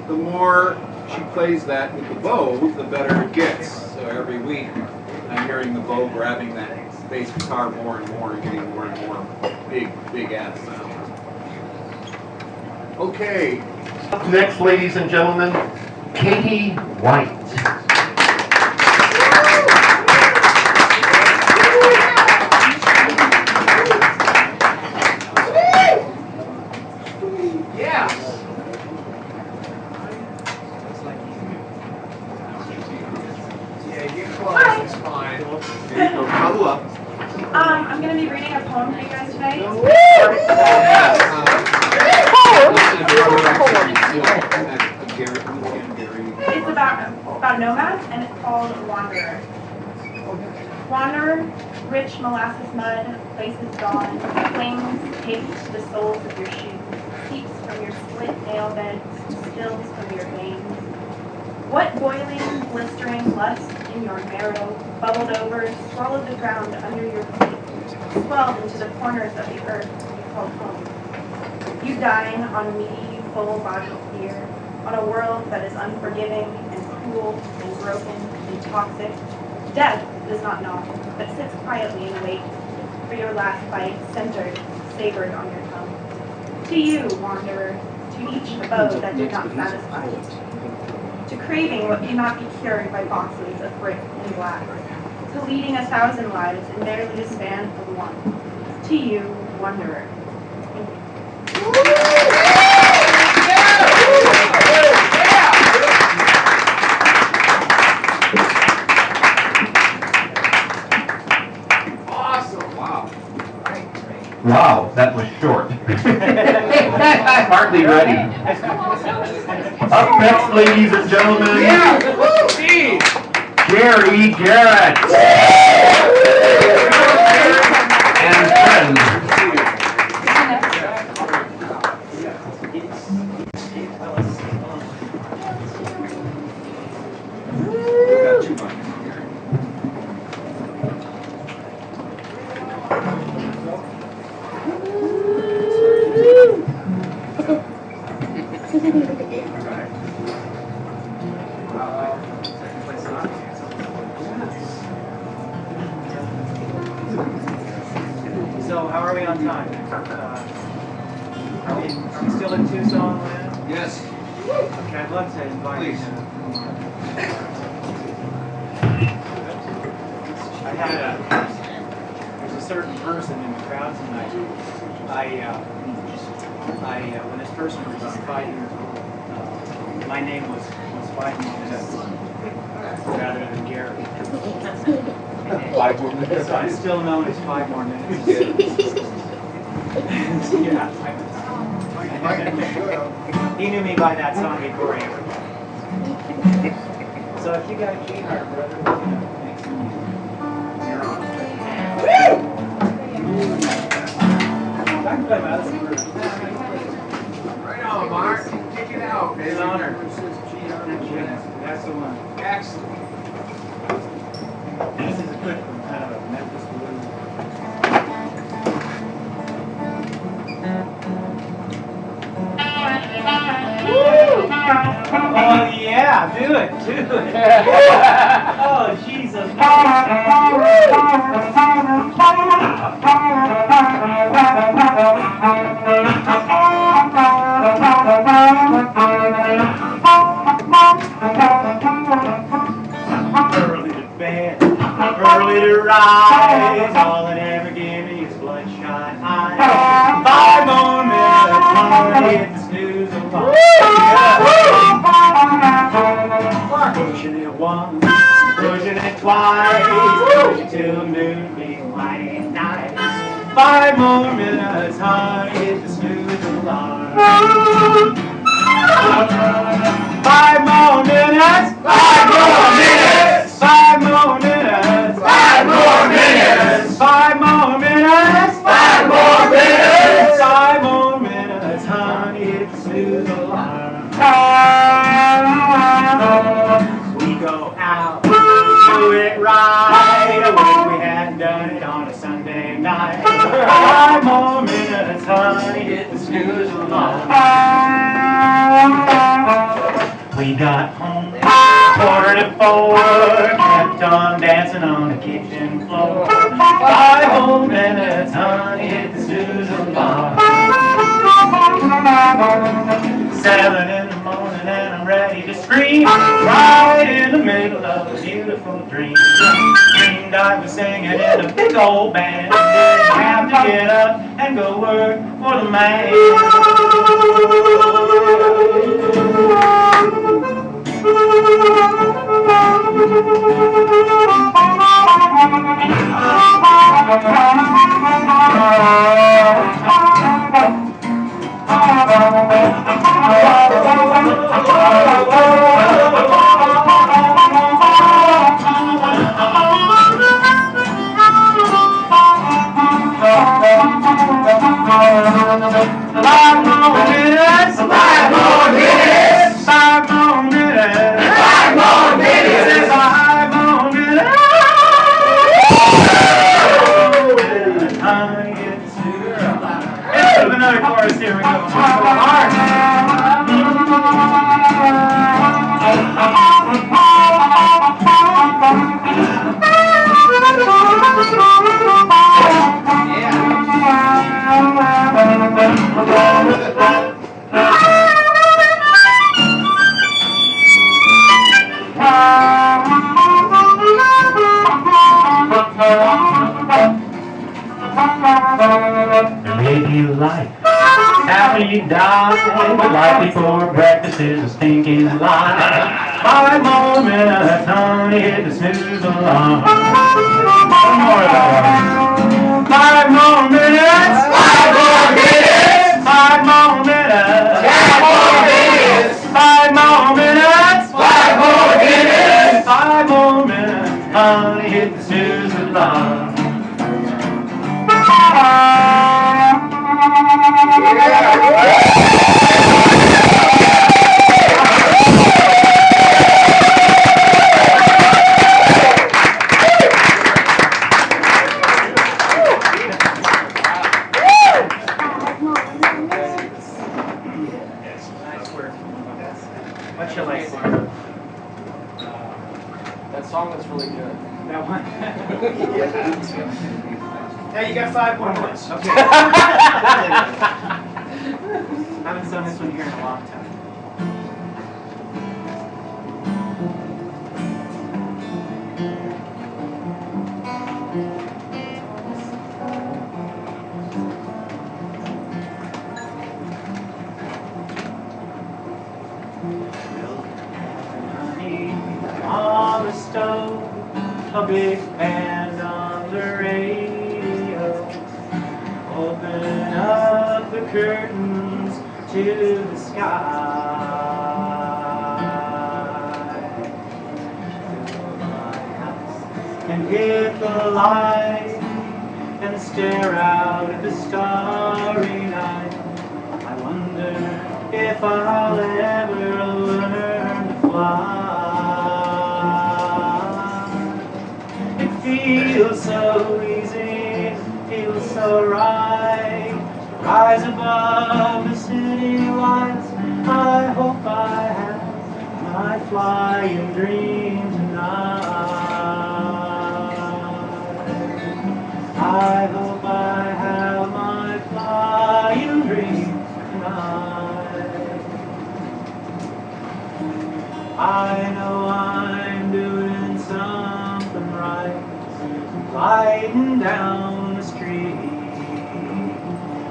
The more she plays that with the bow, the better it gets. So every week, I'm hearing the bow grabbing that bass guitar more and more and getting more and more big ass sound. Okay. Up next, ladies and gentlemen, Katie White. I'm going to be reading a poem for you guys today. It's about nomads, and it's called Wanderer. Wanderer, rich molasses mud, places gone, flames taped to the soles of your shoes, seeps from your split nail beds, spills from your veins. What boiling, blistering lust in your marrow bubbled over, swallowed the ground under your feet, swelled into the corners of the earth you called home. You dine on meaty, full-bodied fear, on a world that is unforgiving and cruel and broken and toxic. Death does not knock, but sits quietly in wait for your last bite, centered, savored on your tongue. To you, wanderer, to each abode that did not satisfy, to craving what cannot be cured by boxes of brick and glass, to leading 1,000 lives in barely the span of one. To you, wanderer. Awesome! Wow. Wow, that was short. Hardly ready. Up next, ladies and gentlemen, Gary Garrett and friends. So how are we on time? Are we still in Tucson, Lynn? Yes. Okay, I'd love to invite you to come on. There's a certain person in the crowd tonight. When this person was 5 years old, my name was 5 more minutes rather than Gary. 5 more minutes. So I'm still known as 5 more minutes. Yeah. He knew me by that song before he ever. So if you got a key card, brother, thanks. You're on. Right on, Mark. Kick it out, baby. It's an honor. That's the one. Excellent. This is a good one, kind of a Memphis blues. Oh yeah, do it. Oh Jesus. Early to bed, early to rise, all it ever gave me is bloodshot eyes. 5 more minutes, honey, hit the snooze alarm. Pushing it once, pushing it twice, pushing till noon, being mighty nice. 5 more minutes, honey, hit the snooze alarm. 5 more minutes, 5 more minutes, 5 more minutes, 5 more minutes, 5 more minutes, 5 more minutes, 5 more minutes, honey, hit the snooze alarm. We go out, do it right, I wish we hadn't done it on 5 more minutes, honey, hit the snooze alarm. We got home 3:45, kept on dancing on the kitchen floor. 5 more minutes, honey, hit the snooze alarm. 7 in the morning and I'm ready to scream, right in the middle of a beautiful dream. Dreamed I was singing in a big old band, didn't have to get up and go work for the man. Another chorus here, we go. There may be life after you die, but life before breakfast is a stinking lie. 5 more minutes, honey, hit the snooze alarm. One more of that. 5 more minutes. 5 more minutes. 5 more minutes. 5 more minutes. 5 more minutes. 5 more minutes. 5 more minutes, honey, hit the snooze alarm. What shall I say? That song was really good. That one? Hey, you got 5 more minutes. Okay. Haven't sung this one here in a long time. On the stove, a big band on the radio. Open up the curtains to the sky. Fill my house and hit the light and stare out at the starry night. I wonder if I'll ever learn to fly. It feels so easy, feels so right. Rise above the city lights. I hope I have my flying dream tonight. I hope I have my flying dream tonight. I know I'm doing something right, gliding down the street.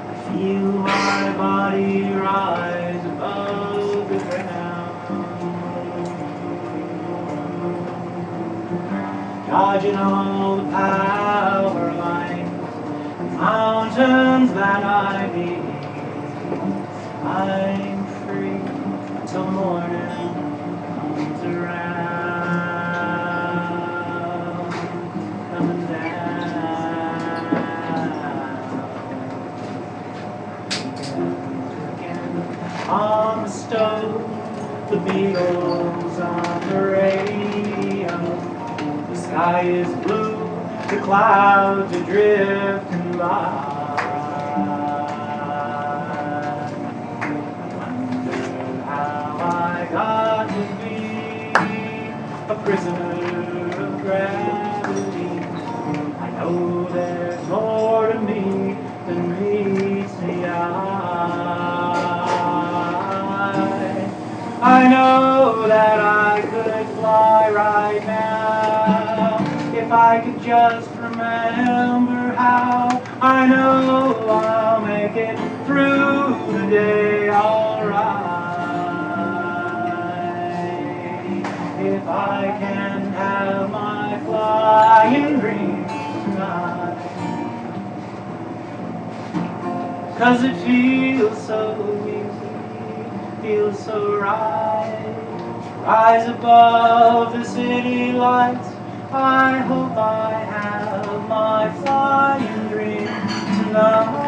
I feel my body rise above the ground, dodging all the power lines, mountains that I beat. I'm free till morning comes around, coming down. Again, on the stove, the Beatles on the radio. The sky is blue, the clouds are drifting by. a prisoner of gravity. I know there's more to me than meets the eye. I know that I could fly right now if I could just remember how. I know I'll make it through the day alright if I can have my flying dreams tonight. 'Cause it feels so easy, feels so right. Rise above the city lights. I hope I have my flying dream tonight.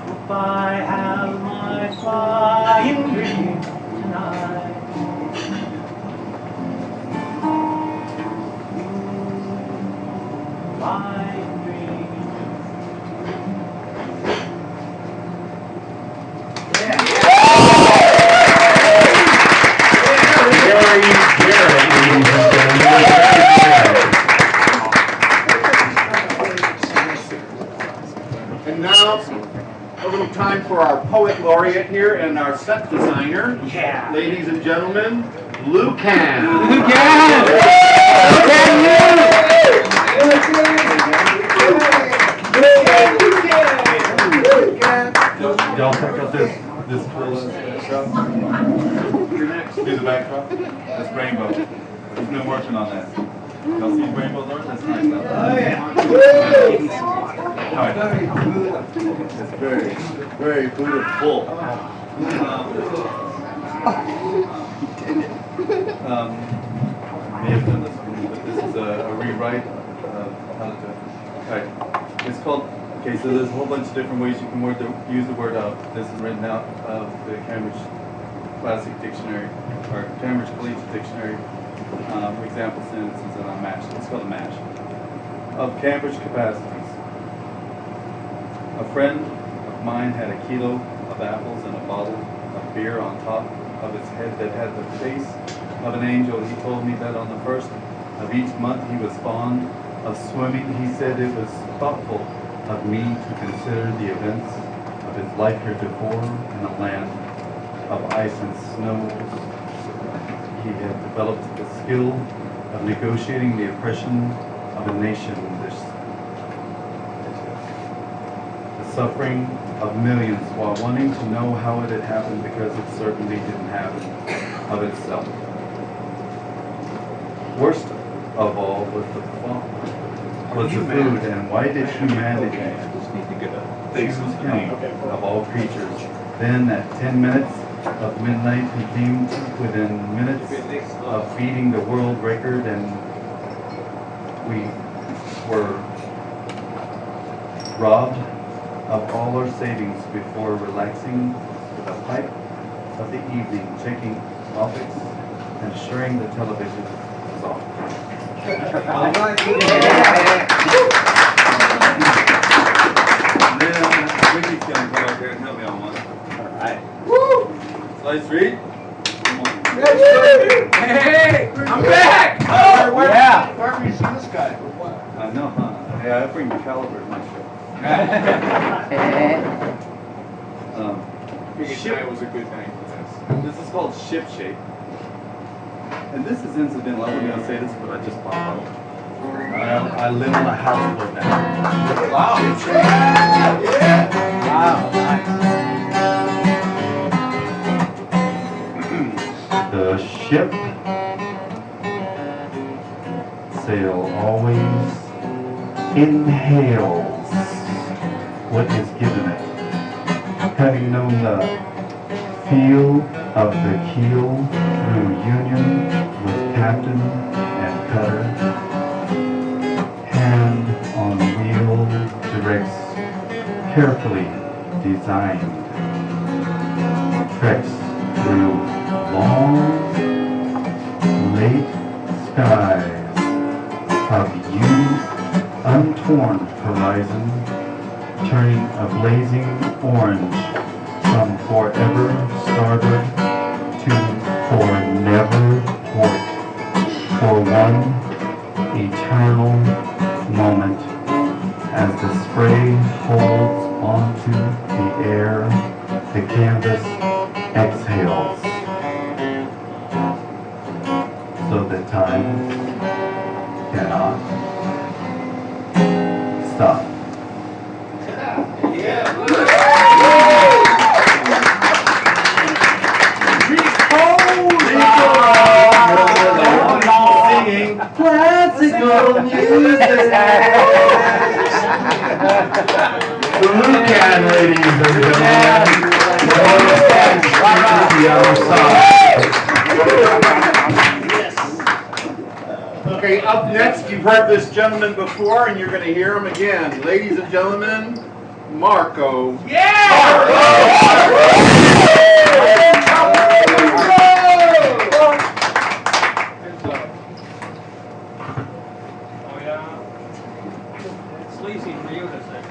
Hope I have my flying dream tonight. Flying dream. And now, a little time for our poet laureate here and our set designer. Yeah. Ladies and gentlemen, Lou Can. Who can? Y'all check out this cool backdrop. Do the backdrop. That's Rainbow. He's been working on that. Y'all see Rainbow Lord? That's nice. Oh yeah. Alright. It's very, very beautiful. May have done this one, but this is a rewrite of how to do it. Alright. It's called. Okay, so there's a whole bunch of different ways you can use the word up. This is written out of the Cambridge Classic Dictionary, or Cambridge Collegiate Dictionary, example sentences, and a mash. It's called a mash. Of Cambridge capacities. A friend of mine had a kilo of apples and a bottle of beer on top of his head that had the face of an angel. He told me that on the first of each month he was fond of swimming. He said it was thoughtful of me to consider the events of his life heretofore in a land of ice and snow. He had developed the skill of negotiating the oppression of a nation, the suffering of millions, while wanting to know how it had happened, because it certainly didn't happen of itself. Worst of all was the food, and why did humanity choose him of all creatures? Then at 10 minutes of midnight he came within minutes of beating the world record, and we were robbed of all our savings before relaxing with a pipe of the evening, checking topics and assuring the television was off. And then Ricky's gonna come out here and help me on one. Alright. Woo! Slide 3. Come on. Hey! I'm back! Oh! Where have you seen this guy? I know, huh? Yeah, I bring the caliber to my show. Tonight was a good night for this. This is called Ship Shape. And this is incidental. I wasn't going to say this, but I just popped out. I live on a houseboat now. Wow. Yeah. Wow, nice. The ship sail always inhales what is given it, having known the feel of the keel through union with captain and cutter. Hand on wheel directs carefully designed treks through long, late skies of untorn horizon, turning a blazing orange from forever starboard to The Lucan, ladies and gentlemen. Okay, up next, you've heard this gentleman before, and you're going to hear him again. Ladies and gentlemen, Marco. Sleazy for you to say.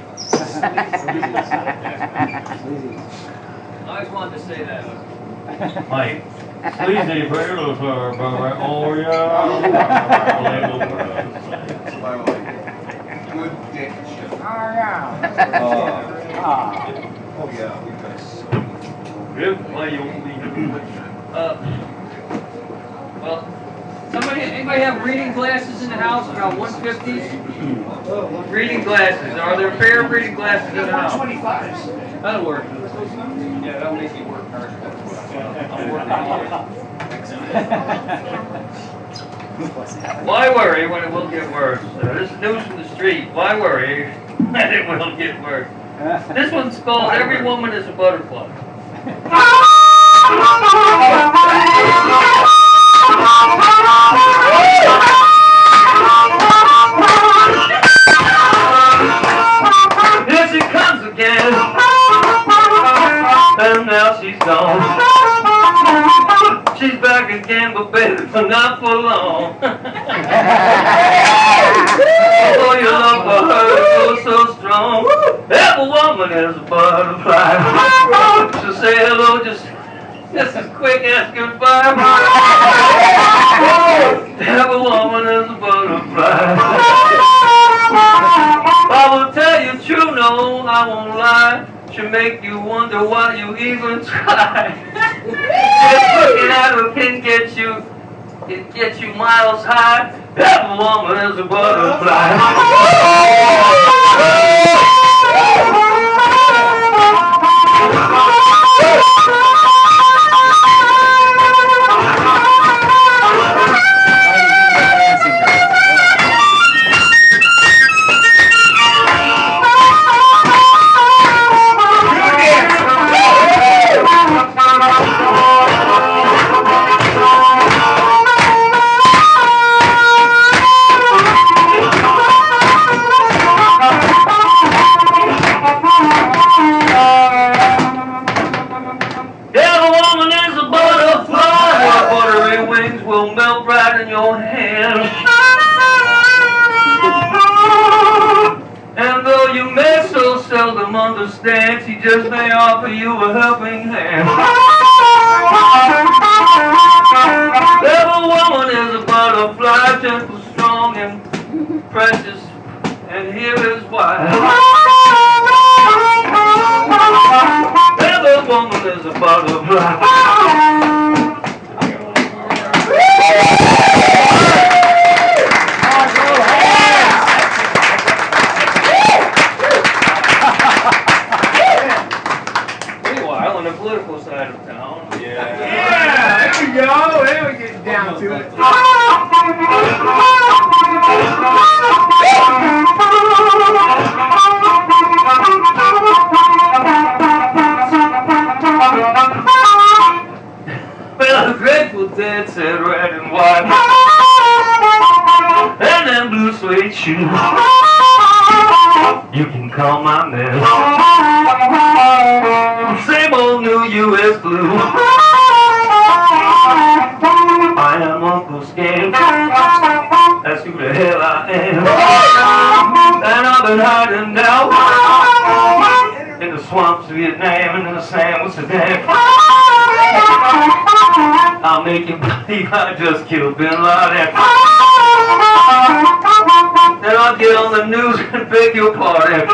I always wanted to say that. Mike, sleazy potatoes are about oh yeah. Good diction. Oh, yeah. Oh, yeah, we've got If my only Well, anybody have reading glasses in the house? About 150s? Reading glasses. Are there fair reading glasses in the house? 125s. That'll work. Yeah, that'll make you work hard. I'm working hard. Why worry when it will get worse? This is news from the street. Why worry when it will get worse? This one's called Every Woman is a Butterfly. Here she comes again, and now she's gone. She's back again, but baby, not for long. Oh, your love for her is so strong. Every woman is a butterfly. So say hello, just as quick as goodbye. Every woman is a butterfly. I will tell you true, no, I won't lie. Should make you wonder why you even try. Just looking at her can get you miles high. Every woman is a butterfly. Understand, she just may offer you a helping hand. Every woman is a butterfly, gentle, strong, and precious, and here is why. Every woman is a butterfly. Side of town. Yeah, there we go. There we get down to it. Well, the Grateful Dead said red and white, and them blue suede shoes. You can call my name. Same old new U.S. Blue. I am Uncle Skate. That's who the hell I am. And I've been hiding down in the swamps of Vietnam and in the sand with Saddam. I'll make you believe I just killed Bin Laden. Then I'll get on the news and beg your pardon.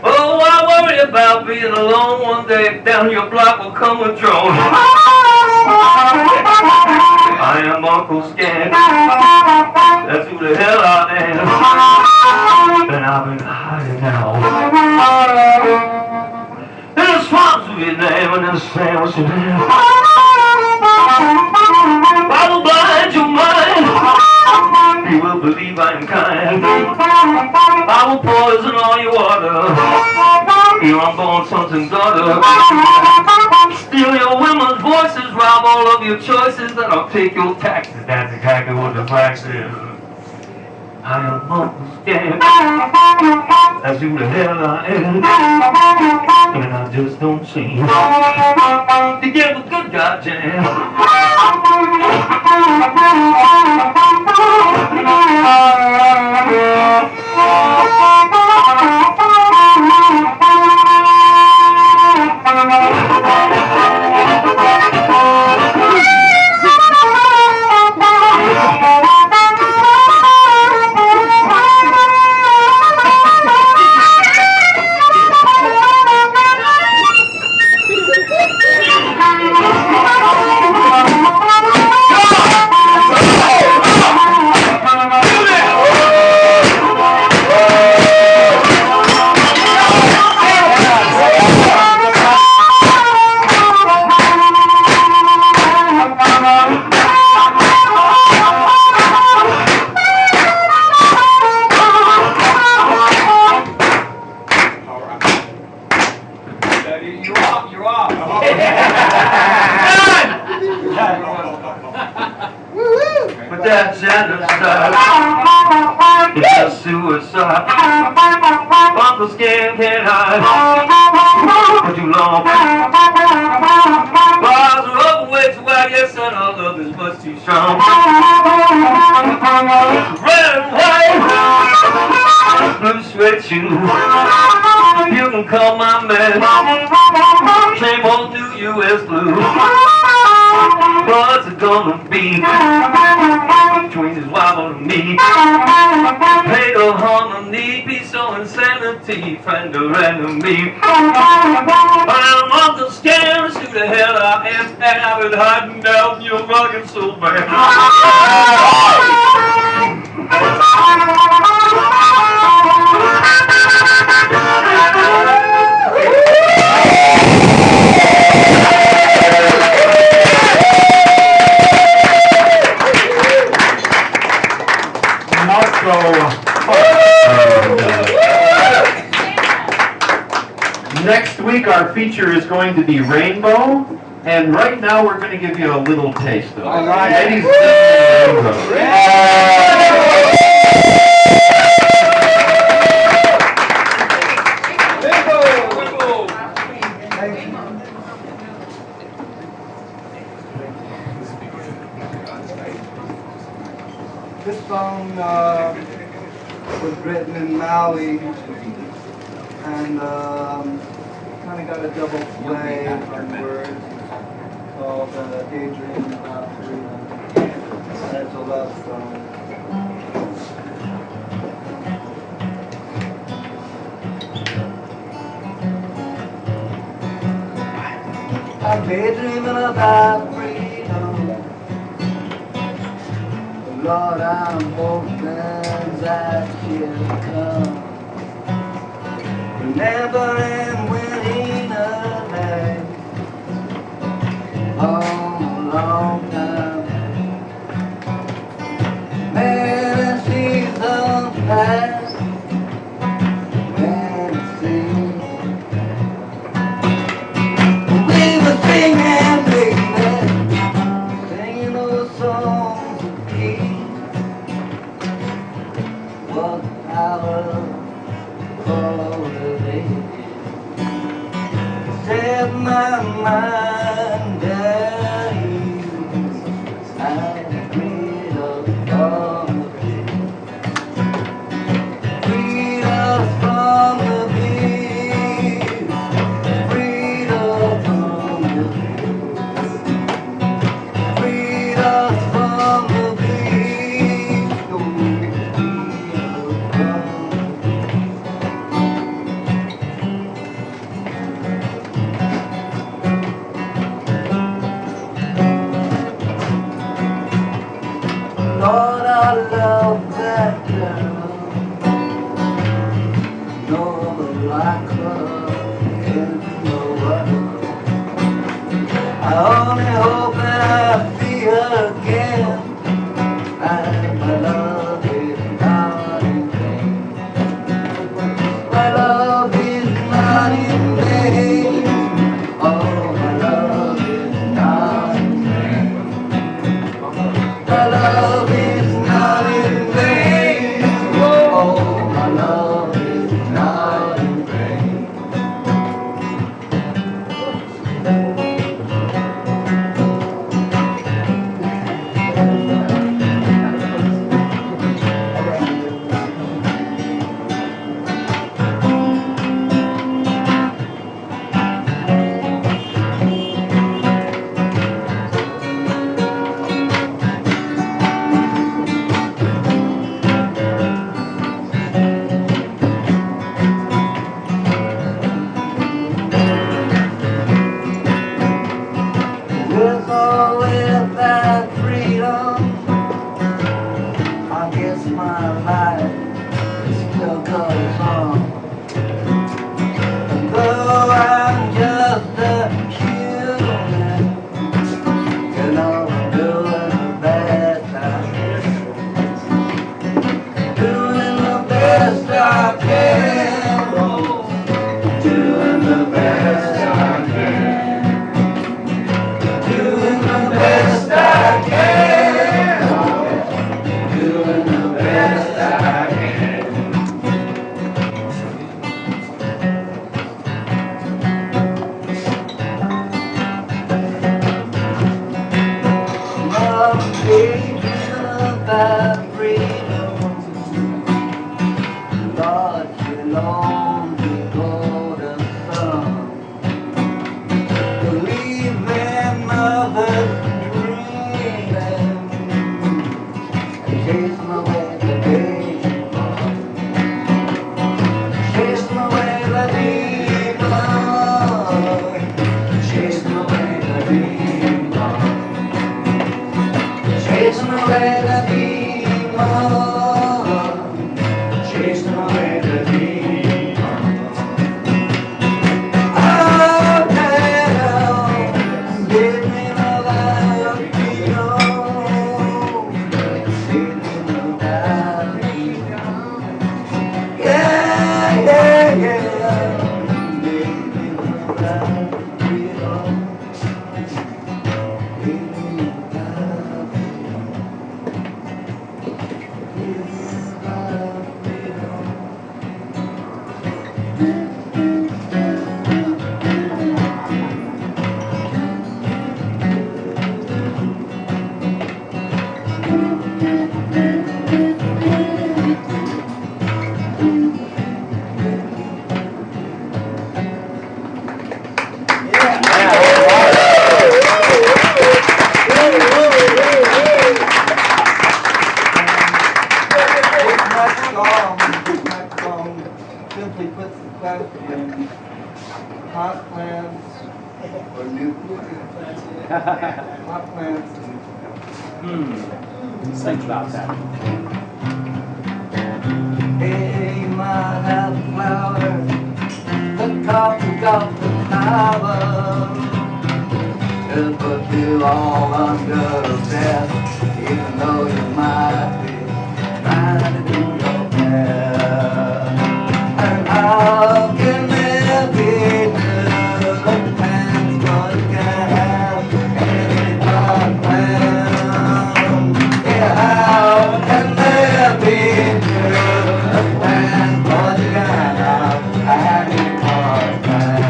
Oh, why worry about being alone? One day down your block will come a drone. I am Uncle Scan. That's who the hell I am. And I've been hiding now in the swamps of Vietnam and in the sand with Saddam. I will blind your mind. believe I am kind. I will poison all your water. Your unborn sons and daughters. Steal your women's voices, rob all of your choices, then I'll take your taxes. That's exactly what the fact is. I am awful scared. That's who the hell I am. And I just don't seem to give a good goddamn. But that's genocide. It's just suicide. Uncle Skin can't hide for too long. Bars are open way too wide, yes, and our love is much too strong. Red and white, blue suede shoes. You can call my man. Same old new U.S. blues. What's it gonna be between his wife and me? Fatal harmony, peace or insanity, friend or enemy. I'm on the scams, who the hell I am, and I've been hiding down your rugged so bad. Next week our feature is going to be Rainbow, and right now we're going to give you a little taste of it. All right. Ladies and gentlemen, This song was written in Maui, and kind of got a double play on words called Daydream About Freedom. It's a love song. I'm daydreaming about freedom. Lord, I'm hoping that she'll come. Remembering when he night oh, a long time. Many seasons past when it seemed we were singing, baby, singing those songs of peace. What our set my mind at ease. I'm freedom from the beat. Freedom from the beat. Freedom from the beat. Freedom from the beat. Lord, I love that girl. No one like her in the world. I only hope that I see her again. And my love is lovers dreaming and chasing away the days. Chasing away the demon, chasing away the demon, chasing away the demon, chasing away the demon. Oh, now, give me the love you know, give me the love you know. Yeah, yeah, yeah. Give me the love you know. Give me the love you know. Give me the love you know. This next song simply puts the question, hot plants or nuclear? Hot plants or nuclear? Think about that. Hey, you might have a flower, the coffee got the power to put you all under a death, even though you might be trying to do your best. And how can there be good plans, but you can't have any hot plans? Yeah, how can there be good plans, but you can't have any hot plans?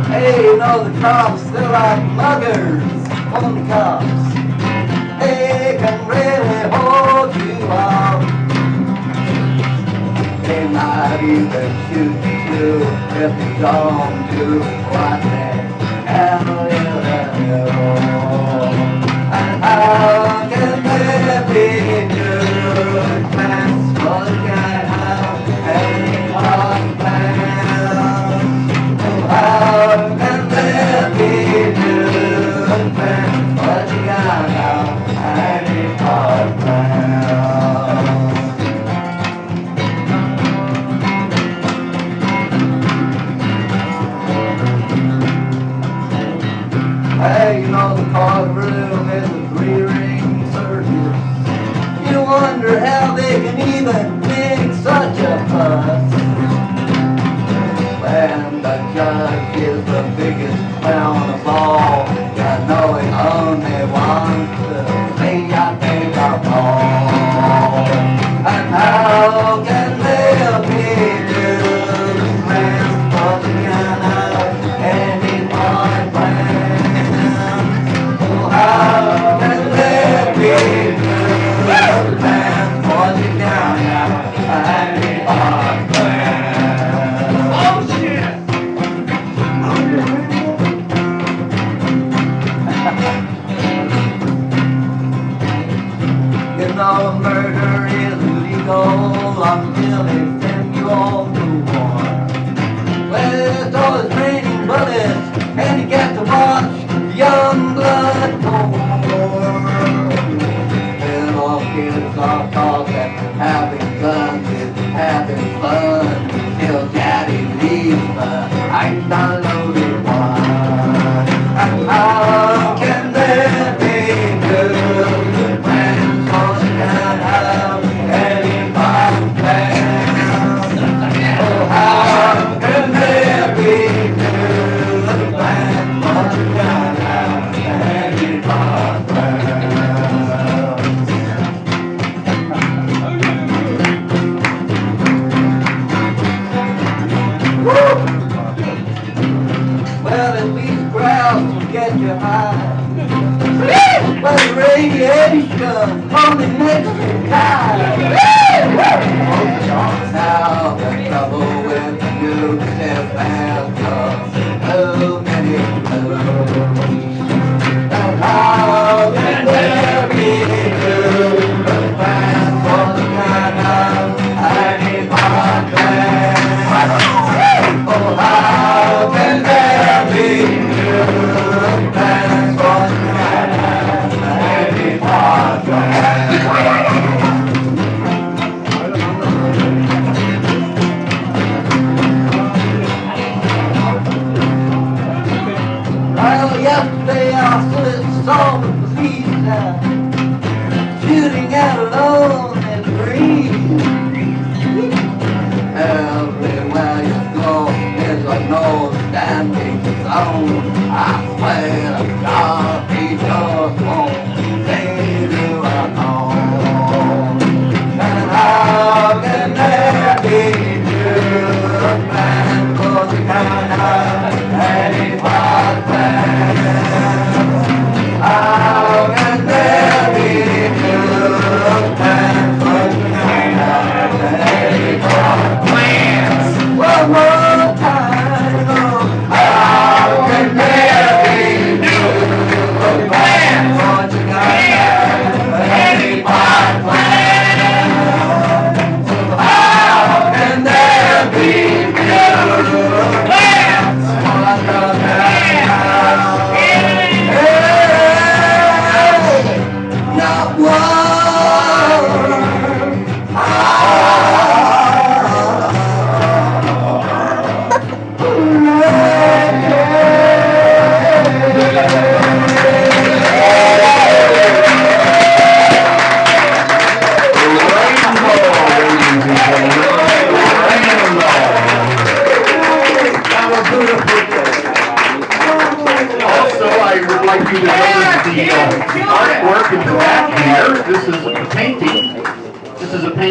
Hey, you know the cops, they're like muggers on the cops. They can really hold you up. They might even shoot you if you don't do what they ever do. And how can there be good plans, but you can't have any hard plans? How can there be good plans, but you can't have any hard plans? Hey, you know the courtroom is a three-ring circus. You wonder how they can even make such a fuss. When the judge is the biggest clown of all, you know he only wants to say I think I'm wrong. And how can there be good plans, but you can't have any hard plans? Oh, how can there be good plans, but you can't have any hard plans? Oh, shit! You know murder is illegal until they send you off to war. Well, it's always raining bullets and you get to watch young blood pour. Little kids are taught that having guns is having fun till daddy leaves the ice unloaded one. And how can there be good plans, cause you can't have any fun plans? Oh, how can there be good plans, cause you can't have any fun plans?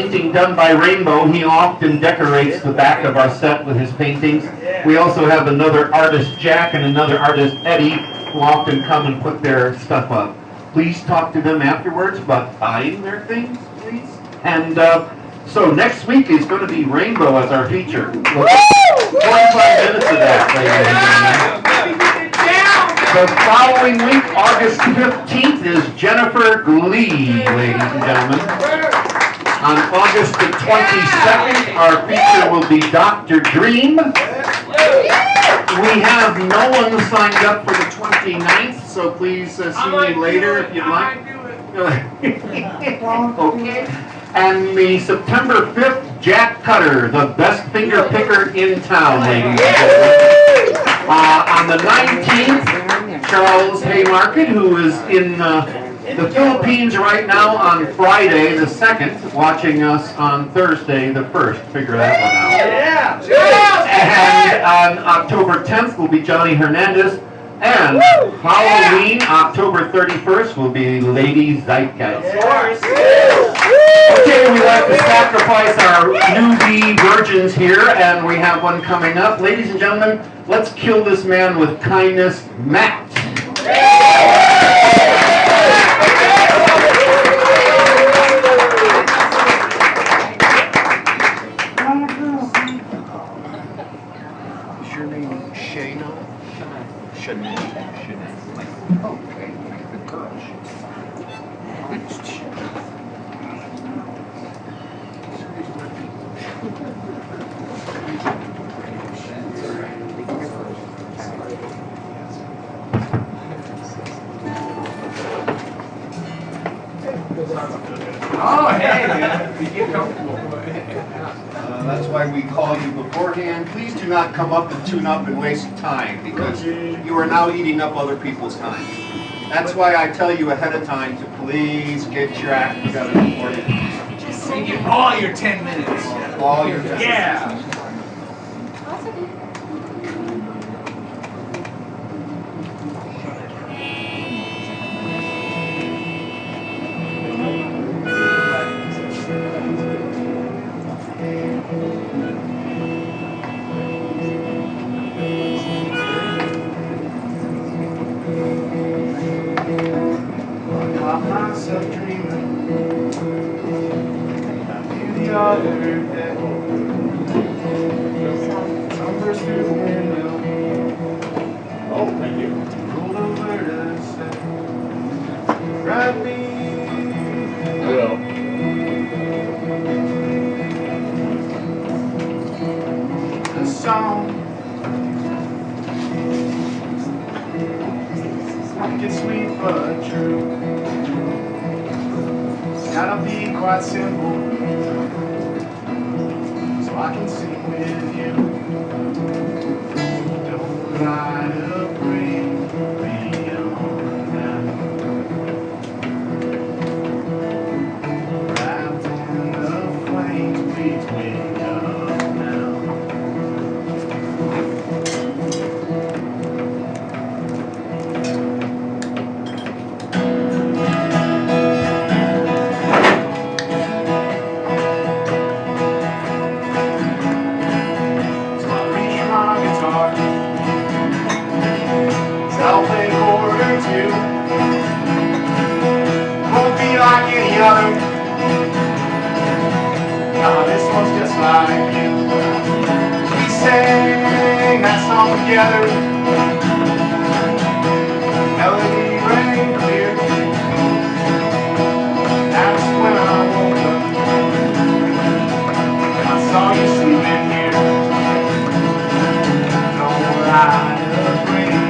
painting done by Rainbow. He often decorates the back of our set with his paintings. We also have another artist, Jack, and another artist, Eddie, who often come and put their stuff up. Please talk to them afterwards about buying their things, please. And so next week is going to be Rainbow as our feature. 45 minutes of that, ladies and gentlemen. The following week, August 15th, is Jennifer Glee, ladies and gentlemen. On August the 22nd, our feature will be Dr. Dream. We have no one signed up for the 29th, so please see me later if you'd like. Okay. And the September 5th, Jack Cutter, the best finger picker in town, ladies and gentlemen. On the 19th, Charles Haymarket, who is in the Philippines right now on Friday the 2nd, watching us on Thursday the 1st. Figure that one out. And on October 10th will be Johnny Hernandez. And Halloween, October 31st, will be Lady Zeitgeist. Okay, we like to sacrifice our newbie virgins here, and we have one coming up. Ladies and gentlemen, let's kill this man with kindness, Matt. Is your name Shayna? Shanae. Okay, the girl. Oh, hey, man. You get comfortable. That's why we call you beforehand. Please do not come up and tune up and waste time, because you are now eating up other people's time. That's why I tell you ahead of time to please get your act together before you. Just you get all your 10 minutes. All your 10 minutes. Yeah. It's sweet but true. It's gotta be quite simple, so I can sing with you. Don't try to bring me on now. Wrapped in the flames, please wake up now. This one's just like you. We sang that song together. Melody rang clear. That's when I woke up and I saw you sleeping here. Don't ride a breeze.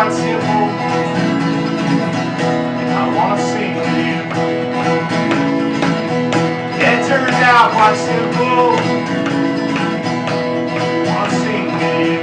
quite simple. I wanna sing with you. It turns out quite simple. I wanna sing with you.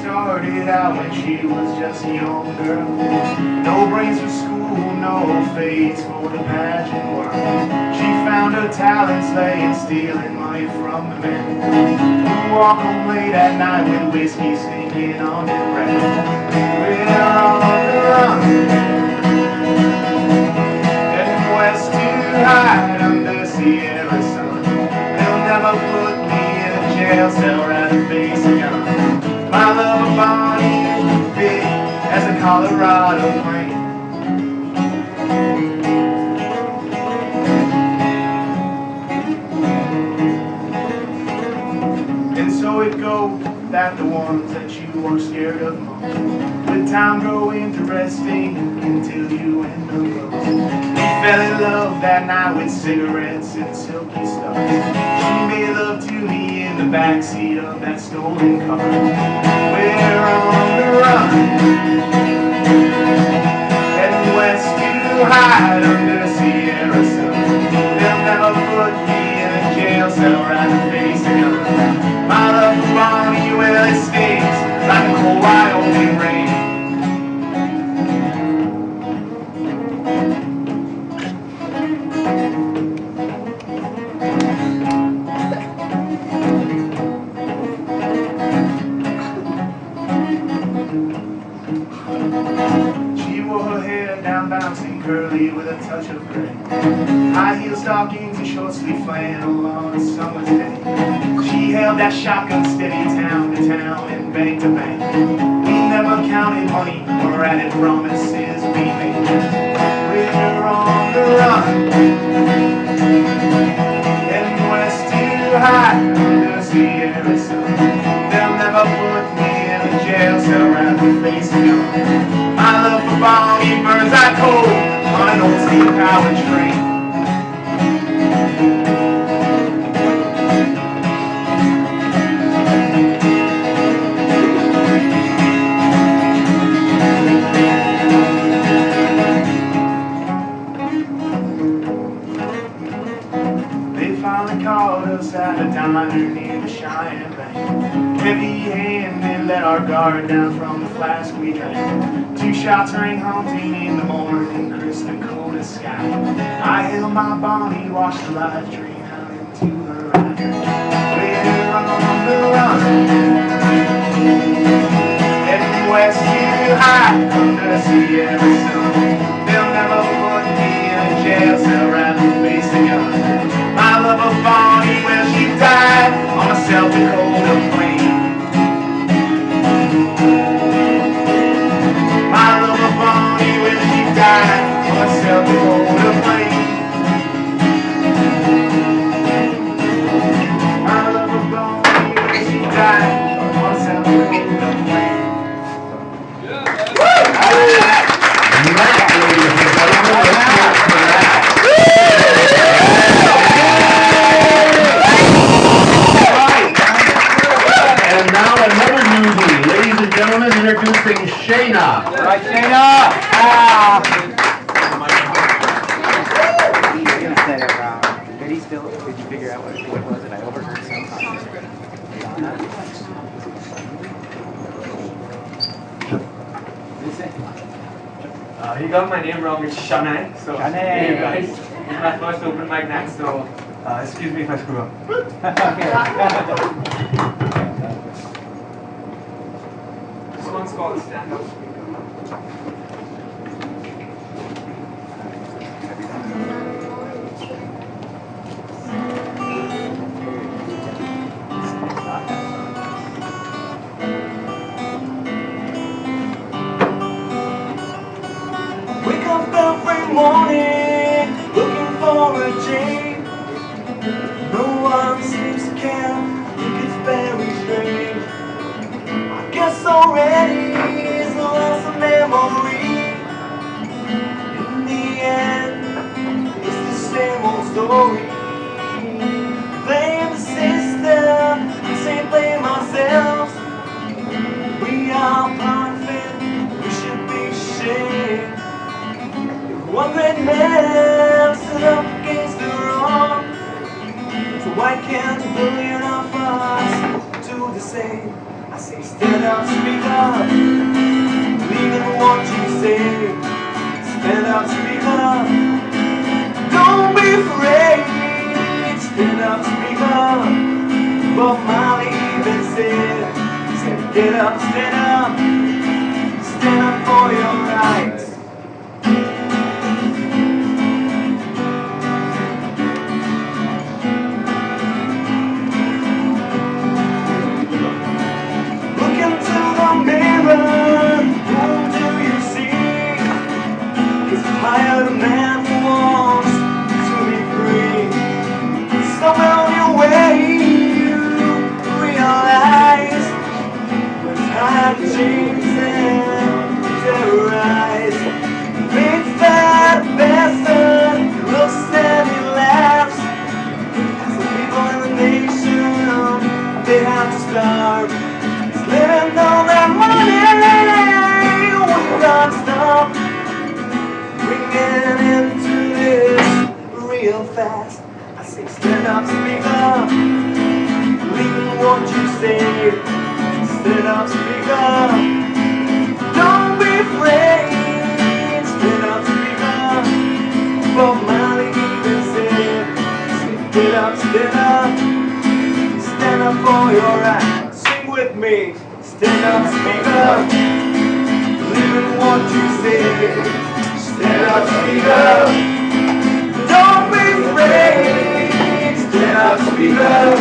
Started out when she was just a young girl. No brains for school, no face for the pageant world. She found her talents laying, stealing money from the men who walk home late at night with whiskey stinking on their breath. We're on the run, heading west to hide under Sierra sun. They'll never put me in a jail cell right in face a gun. My love of Bonnie is big as a Colorado plain. And so it goes that the ones that you are scared of most, with time grow interesting until you end up lost. We fell in love that night with cigarettes and silky stars. She made love to me in the backseat of that stolen car. We're on the run, heading west to hide under Sierra sun. They'll never put me in a jail cell right in the face of gun. My love for Bonnie, well, it stings like a cold Wyoming rain. She wore her hair down bouncing curly with a touch of gray, high heel stockings and short sleeve flannel on a summer's day. She held that shotgun steady town to town and bank to bank. We never counted money or added promises we made. We're on the run, heading west to hide under Sierra sun. They'll never put me in a jail cell right in the face of gun. My love for Bonnie burns out cold on an old steam-powered train. They finally called us at a diner near the Cheyenne Bank. Heavy-handed, let our guard down from the flask we drank. 2 shots rang haunting in the morning, crisp and cold as sky. I held my Bonnie, watched the light drain out into her eyes. We're on the run, heading west to hide under Sierra sun. They'll never put me in a jail cell right in the face of gun. My love of Bonnie, well, she died on a South Dakota plain. My love of Bonnie, well, she died on a South Dakota plain. My love of Bonnie, well, she died on a South Dakota plain. That, ladies and gentlemen, let's hear it for that. you got my name wrong. It's Shanae. So Shanae. hey, you guys, it's my first open mic night, so excuse me if I screw up. This one's called Stand Up. Wake up every morning looking for a change. No one seems to care. Think it's very strange. I guess already it's lost a memory. In the end, it's the same old story. Blame the system, say blame ourselves. We are perfect, we should be ashamed. One great man stood up against the wrong. So why can't a billion of us do the same? I say stand up, speak up, believe in what you say. Stand up, speak up, don't be afraid. Stand up, speak up, Bob Marley even said, get up, stand up for your rights. Hired a man who wants to be free. Somewhere on your way you realize when time changes and terrorize. Big fat bastard looks and he laughs as the people in the nation, they have to starve. He's living on that money, we can't stop. Bringing into this real fast. I say stand up, speak up, believe in what you say. Stand up, speak up, don't be afraid. Stand up, speak up, Bob Marley even said, stand up for your right. Sing with me, stand up, speak up, believe in what you say. Stand up, speak up, don't be afraid. Stand up, speak up,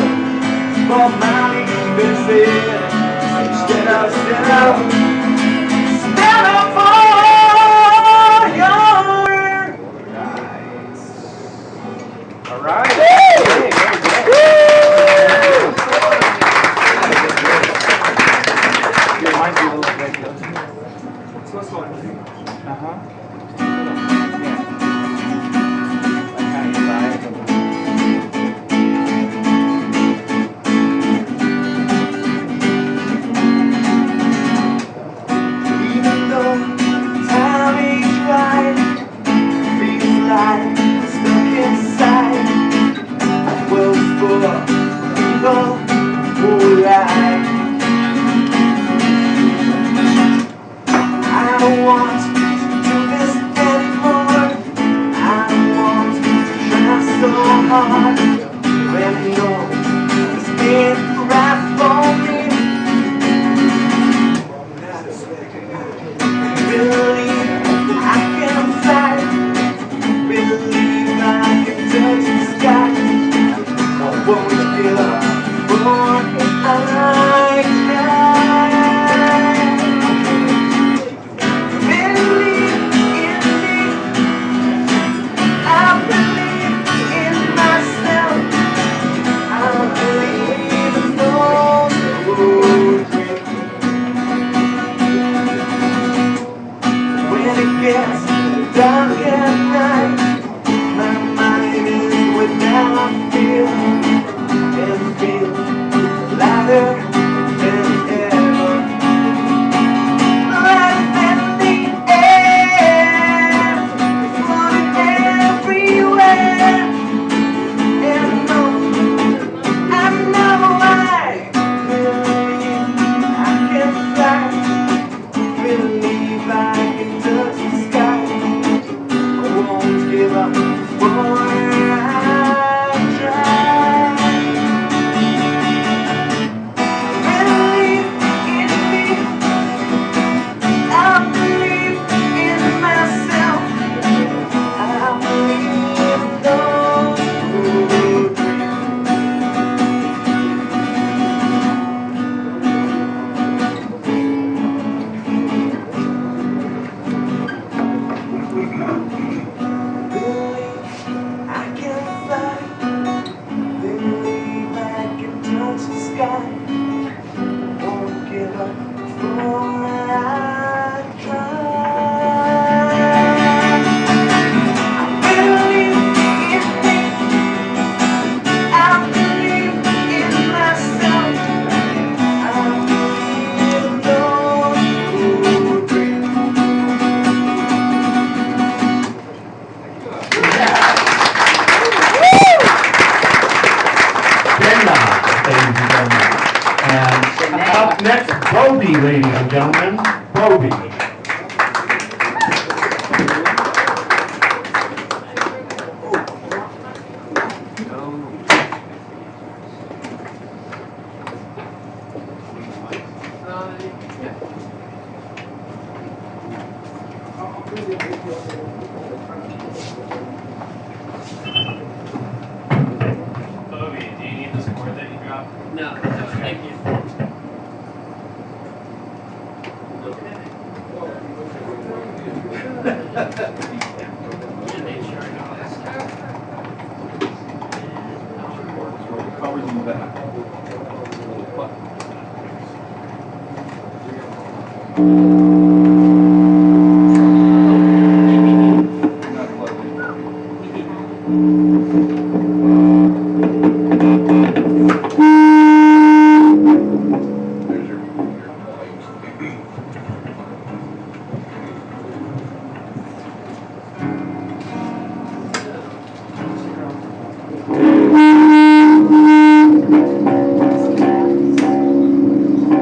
Bob Marley even said, stand up for your rights. All right. I believe in myself. Bobby, ladies and gentlemen. Bobby. Bobby, do you need the score that you dropped? No, thank you. Covers in the back.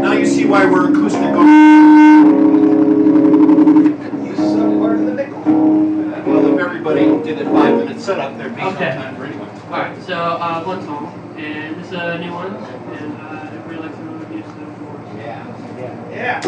Now you see why we're acoustic. This is part of the nickel. Well, if everybody did a 5-minute setup, there'd be no Okay. time for anyone. Alright, so one song, and this is a new one, and everybody likes to use the chords. Yeah.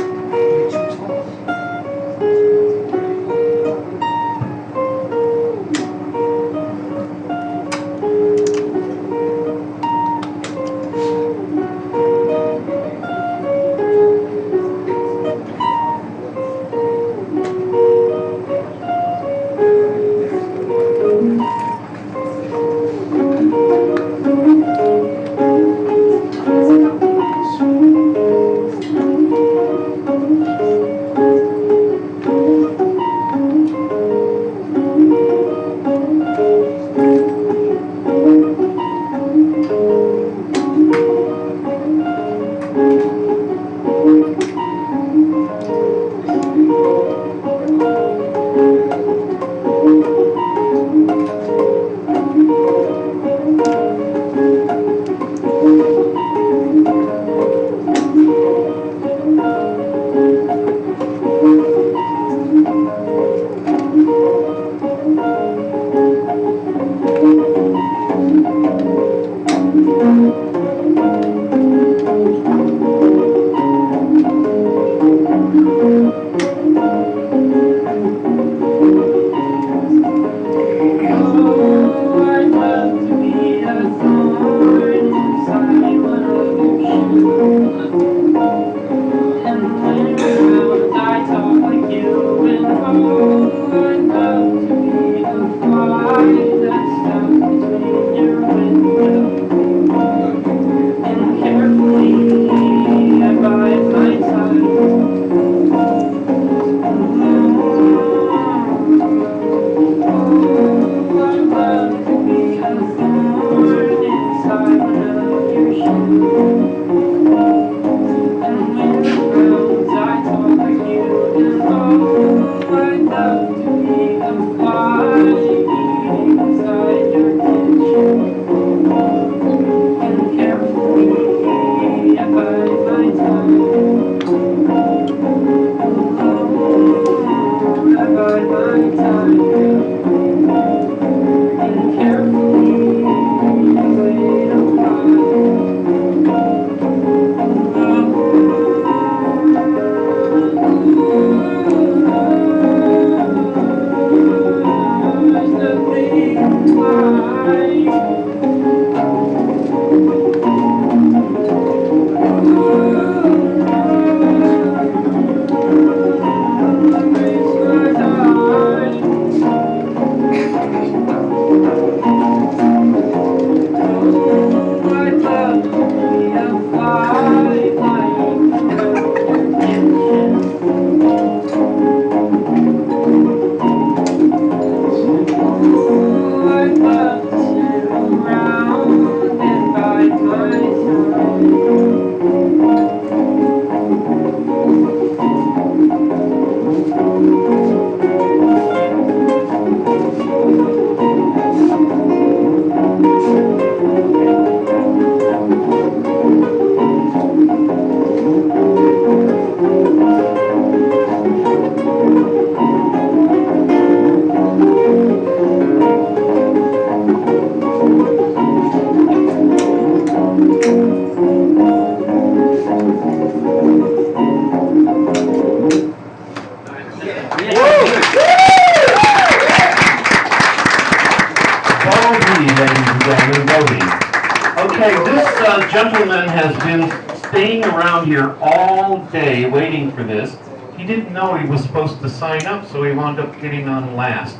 gentleman has been staying around here all day waiting for this. He didn't know he was supposed to sign up, so he wound up getting on last.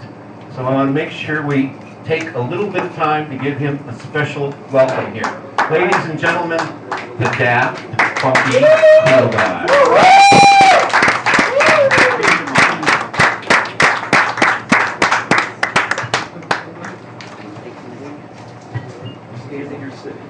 So I want to make sure we take a little bit of time to give him a special welcome here. Ladies and gentlemen, the Daft Funky Cool Guy. Standing or sitting?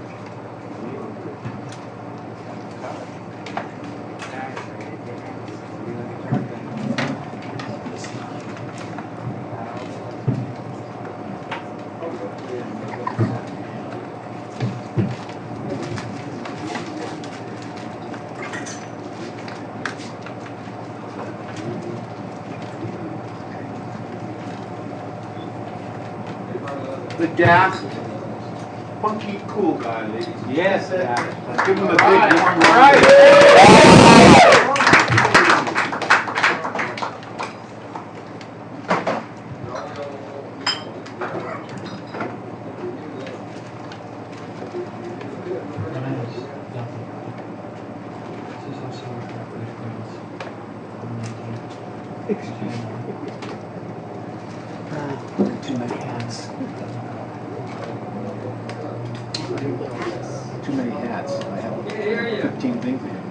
The Daft Funky Cool Guy, ladies. Yes, Daft. Give him a big warm round. Too many hats. Too many hats. I have 15 things here.